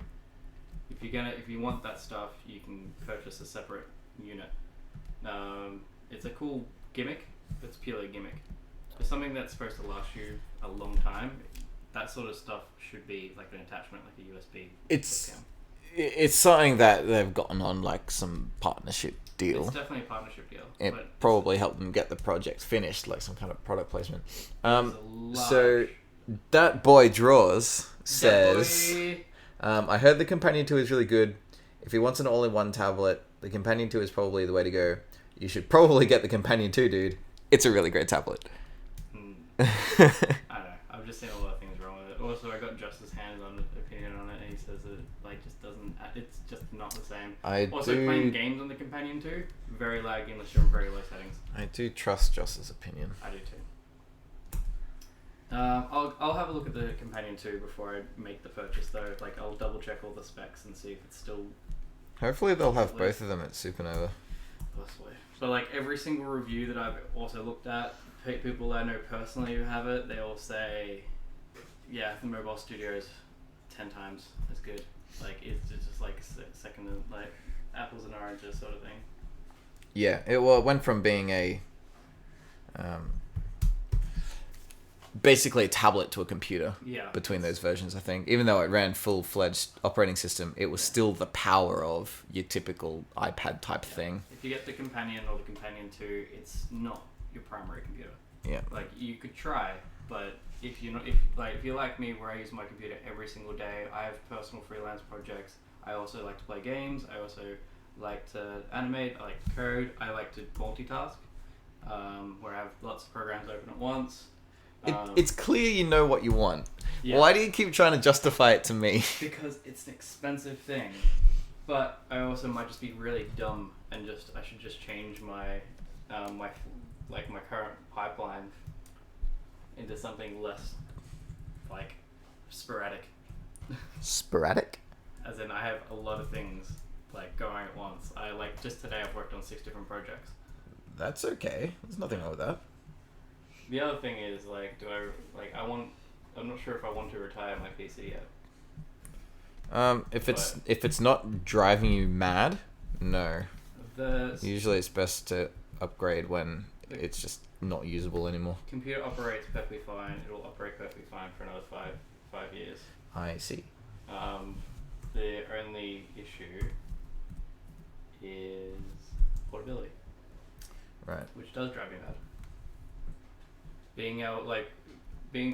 If you want that stuff, you can purchase a separate unit. It's a cool gimmick, but it's purely a gimmick. For something that's supposed to last you a long time, that sort of stuff should be like an attachment, like a USB. It's something that they've gotten on like some partnership deal. It's definitely a partnership deal. It but probably helped them get the project finished, like some kind of product placement. it's a large- So that boy draws says, I heard the Companion 2 is really good. If he wants an all-in-one tablet, the Companion 2 is probably the way to go. You should probably get the Companion 2, dude. It's a really great tablet. I don't know. I've just seen a lot of things wrong with it. Also, also I got just his hands-on opinion on it, and he says it like just doesn't. It's just not the same. Playing games on the Companion 2, very laggy unless you're in very low settings. I do trust Joss's opinion. I do too. I'll have a look at the Companion 2 before I make the purchase though. Like I'll double check all the specs and see if it's still. Hopefully they'll have both of them at Supernova. Possibly. But like every single review that I've also looked at, people I know personally who have it, they all say, yeah, the mobile studio is 10 times as good. Like it's just like second to like apples and oranges sort of thing. Yeah, it went from being a basically a tablet to a computer. Yeah. Between those versions, I think, even though it ran full-fledged operating system, it was still the power of your typical iPad type thing. If you get the Companion or the Companion 2, it's not your primary computer. Yeah. Like you could try, but if you're like me, where I use my computer every single day, I have personal freelance projects. I also like to play games. I also like to animate. I like to code. I like to multitask, where I have lots of programs open at once. It's clear you know what you want. Yeah. Why do you keep trying to justify it to me? Because it's an expensive thing, but I also might just be really dumb and I should just change my my current pipeline into something less like sporadic. Sporadic? As in, I have a lot of things like going at once. Just today I've worked on 6 different projects. That's okay. There's nothing wrong with that. The other thing is I'm not sure if I want to retire my PC yet. If it's not driving you mad, no. The Usually it's best to upgrade when it's just not usable anymore. computer operates perfectly fine. It'll operate perfectly fine for another five years. I see. The only issue is portability, Right. which does drive me mad.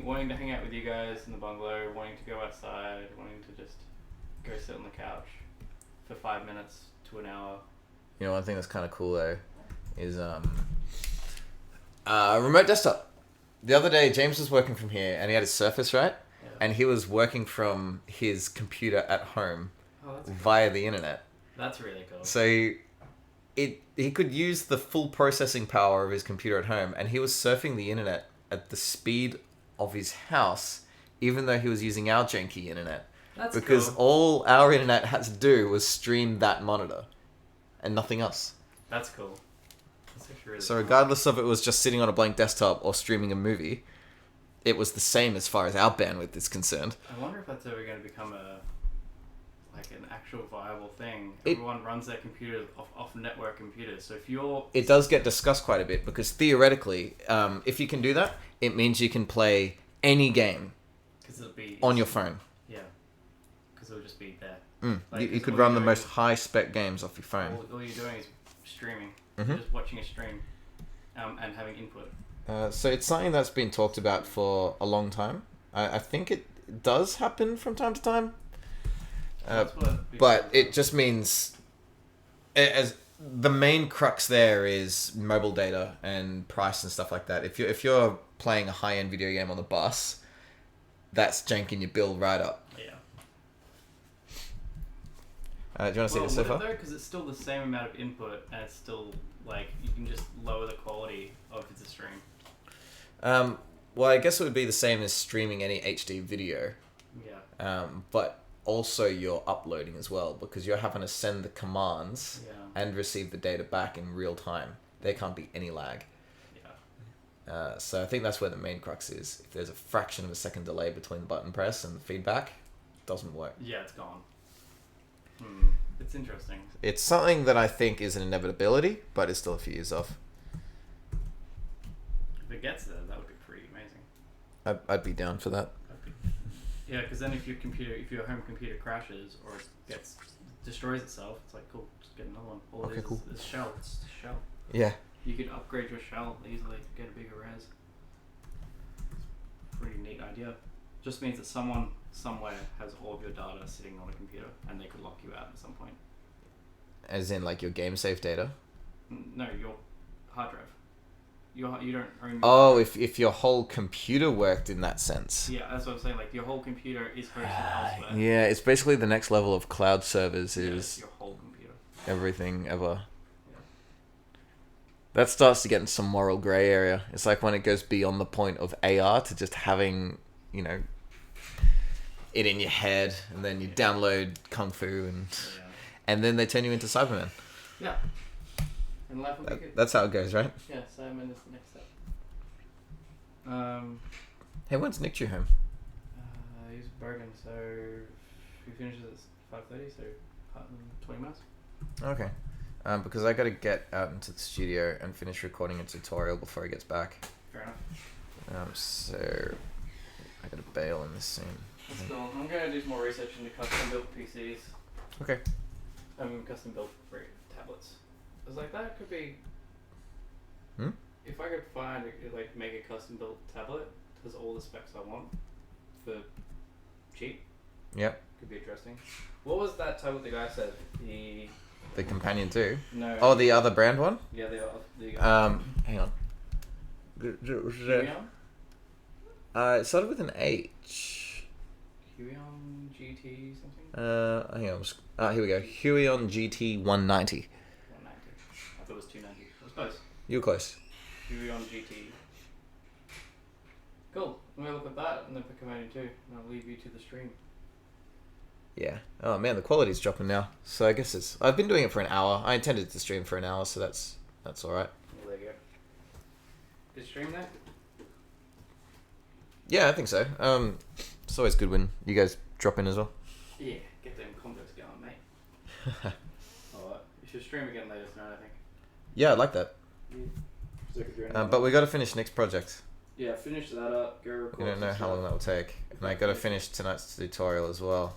Wanting to hang out with you guys in the bungalow, wanting to go outside, wanting to just go sit on the couch for 5 minutes to an hour. You know, one thing that's kind of cool though is remote desktop. The other day, James was working from here, and he had his Surface, right? Yeah. And he was working from his computer at home That's via the internet. That's really cool. So he could use the full processing power of his computer at home, and he was surfing the internet at the speed of his house, even though he was using our janky internet. That's because cool. all our internet had to do was stream that monitor, and nothing else. That's cool. That's actually really So cool. regardless of it was just sitting on a blank desktop or streaming a movie, it was the same as far as our bandwidth is concerned. I wonder if that's ever going to become an actual viable thing. It- Everyone runs their computers off network computers. So if you're It does get discussed quite a bit because theoretically, if you can do that, it means you can play any game because it'll be on your phone. Yeah, because it'll just be there. You Because could all run you're the doing most high-spec games off your phone. All you're doing is streaming. Mhm. You're just watching a stream, and having input. So it's something that's been talked about for a long time. I think it does happen from time to time. That's what But it just means as the main crux there is mobile data and price and stuff like that. If you're playing a high-end video game on the bus, that's janking your bill right up. Yeah. Do you want to see this so far? Because it's still the same amount of input, and it's still you can just lower the quality of the stream. Well, I guess it would be the same as streaming any HD video. Yeah. But also you're uploading as well because you're having to send the commands Yeah. and receive the data back in real time. There can't be any lag. Yeah. So I think that's where the main crux is. If there's a fraction of a second delay between the button press and the feedback, it doesn't work. Yeah, it's gone. It's interesting. It's something that I think is an inevitability, but it's still a few years off. If it gets there, that would be pretty amazing. I'd be down for that. Yeah, because then if your home computer crashes or it destroys itself, it's like, cool, just get another one. All Okay, it is cool. is shell. It's just a shell. Yeah. You could upgrade your shell easily, get a bigger res. Pretty neat idea. Just means that someone somewhere has all of your data sitting on a computer, and they could lock you out at some point. As in, like, your game save data? No, your hard drive. You don't own. Oh, if your whole computer worked in that sense. Yeah, that's what I'm saying. Like your whole computer is hosted elsewhere. Yeah, it's basically the next level of cloud servers Yeah, is your whole computer. everything ever. Yeah. That starts to get in some moral grey area. It's like when it goes beyond the point of AR to just having, you know, it in your head, and then you download Kung Fu, and then they turn you into Cyberman. Yeah. And life will be good. That's how it goes, right? Yeah, Cyberman is the next step. Hey, when's Nick due home? He's Bergen, so he finishes at 5:30, so 20 minutes. Okay. Because I got to get out into the studio and finish recording a tutorial before he gets back. Fair enough. So I got to bail in this scene. That's cool. I'm going to do some more research into custom built PCs. Okay. Custom built tablets. I was like, that could be. If I could find like make a custom built tablet that has all the specs I want for cheap. Yep. Could be interesting. What was that tablet the guy said? The Companion 2? No. Oh, the other brand one? Yeah, the hang on. Huion? It started with an H. Huion GT something? Hang on. Here we go. Huion GT 190. 190. I thought it was 290. I was close. You were close. Huion GT. Cool. I'm going to look at that and then pick Companion 2. And I'll leave you to the stream. Yeah. Oh man, the quality's dropping now. So I guess I've been doing it for an hour. I intended to stream for an hour, so that's alright. Well, there you go. Good stream there? Yeah, I think so. It's always good when you guys drop in as well. Yeah, get them combos going, mate. Alright. You should stream again later tonight, I think. Yeah, I'd like that. Yeah. But we got to finish Nick's project. Yeah, finish that up. Go record. You don't know how long that will take. And I got to finish tonight's tutorial as well.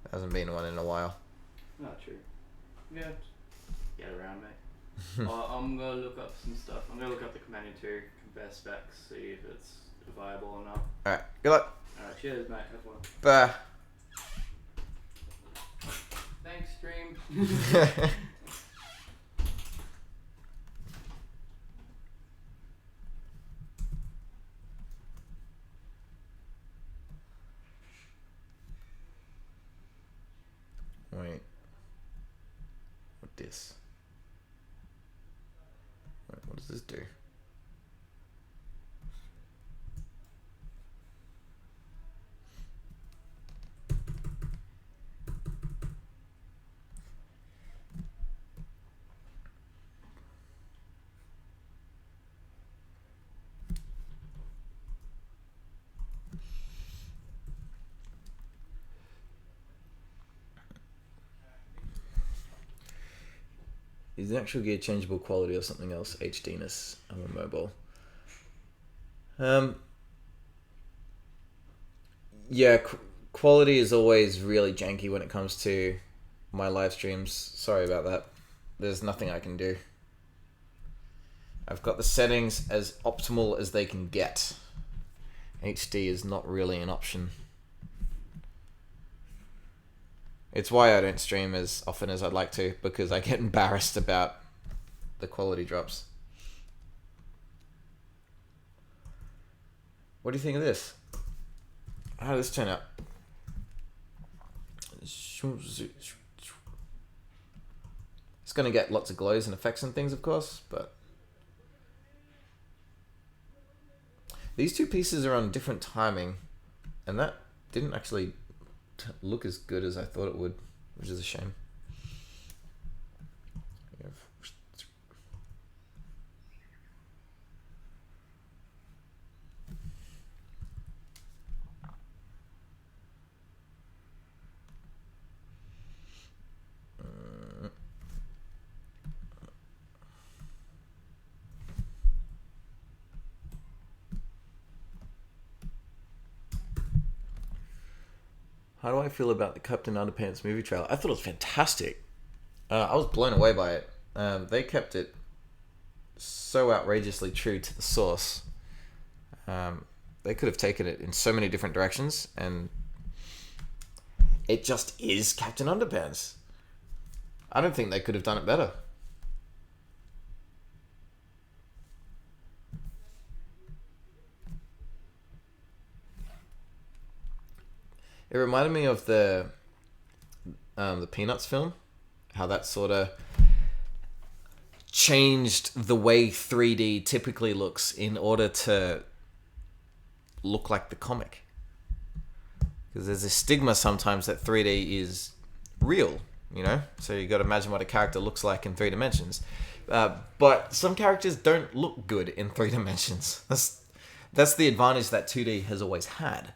There hasn't been one in a while. Not true. Yeah. Get around, mate. I'm gonna look up some stuff. I'm gonna look up the Companion 2, compare specs, see if it's viable or not. Alright, good luck. Alright, cheers, mate. Have fun. Bye. Thanks, stream. Wait. What this? Wait, what does this do? Is the actual gear changeable quality or something else? HDness. I'm a mobile. Yeah, quality is always really janky when it comes to my live streams. Sorry about that. There's nothing I can do. I've got the settings as optimal as they can get. HD is not really an option. It's why I don't stream as often as I'd like to, because I get embarrassed about the quality drops. What do you think of this? How did this turn out? It's going to get lots of glows and effects and things, of course, but these two pieces are on different timing, and that didn't actually look as good as I thought it would, which is a shame. How do I feel about the Captain Underpants movie trailer? I thought it was fantastic. I was blown away by it. They kept it so outrageously true to the source. They could have taken it in so many different directions, and it just is Captain Underpants. I don't think they could have done it better. It reminded me of the Peanuts film, how that sort of changed the way 3D typically looks in order to look like the comic. Because there's a stigma sometimes that 3D is real, you know? So you got to imagine what a character looks like in 3 dimensions. But some characters don't look good in 3 dimensions. That's the advantage that 2D has always had.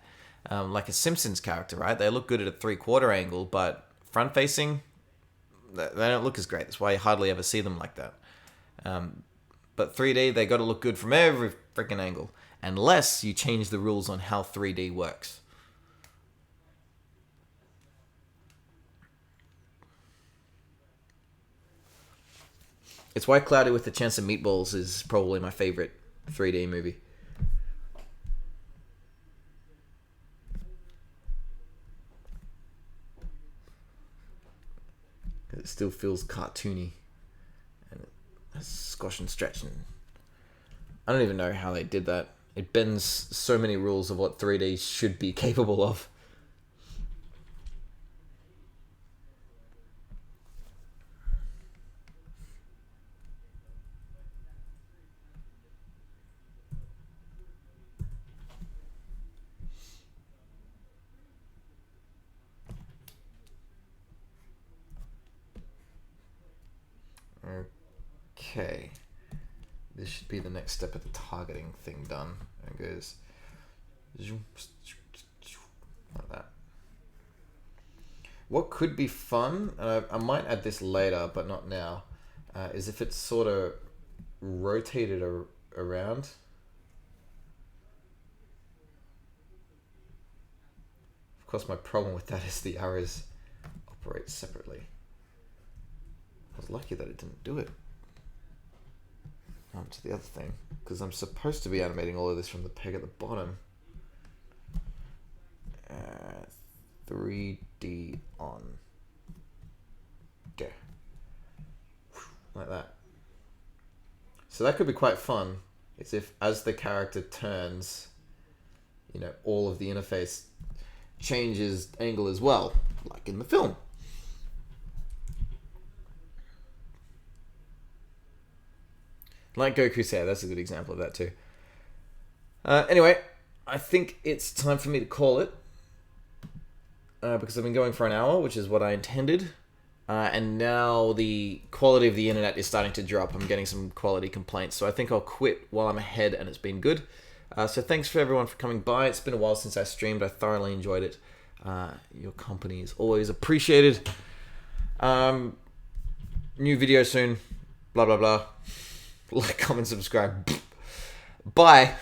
Like a Simpsons character, right? They look good at a 3/4 angle, but front-facing, they don't look as great. That's why you hardly ever see them like that. But 3D, they got to look good from every freaking angle, unless you change the rules on how 3D works. It's why Cloudy with a Chance of Meatballs is probably my favorite 3D movie. It still feels cartoony. And it's squash and stretch. And I don't even know how they did that. It bends so many rules of what 3D should be capable of. Okay, this should be the next step of the targeting thing done. And it goes like that. What could be fun, and I might add this later, but not now, is if it's sort of rotated around. Of course, my problem with that is the arrows operate separately. I was lucky that it didn't do it. On to the other thing, because I'm supposed to be animating all of this from the peg at the bottom. 3D on. Go. Like that. So that could be quite fun. It's if as the character turns, you know, all of the interface changes angle as well, like in the film. Like Goku said, that's a good example of that too. Anyway, I think it's time for me to call it. Because I've been going for an hour, which is what I intended. And now the quality of the internet is starting to drop. I'm getting some quality complaints. So I think I'll quit while I'm ahead, and it's been good. So thanks for everyone for coming by. It's been a while since I streamed. I thoroughly enjoyed it. Your company is always appreciated. New video soon. Blah, blah, blah. Like, comment, subscribe. Bye.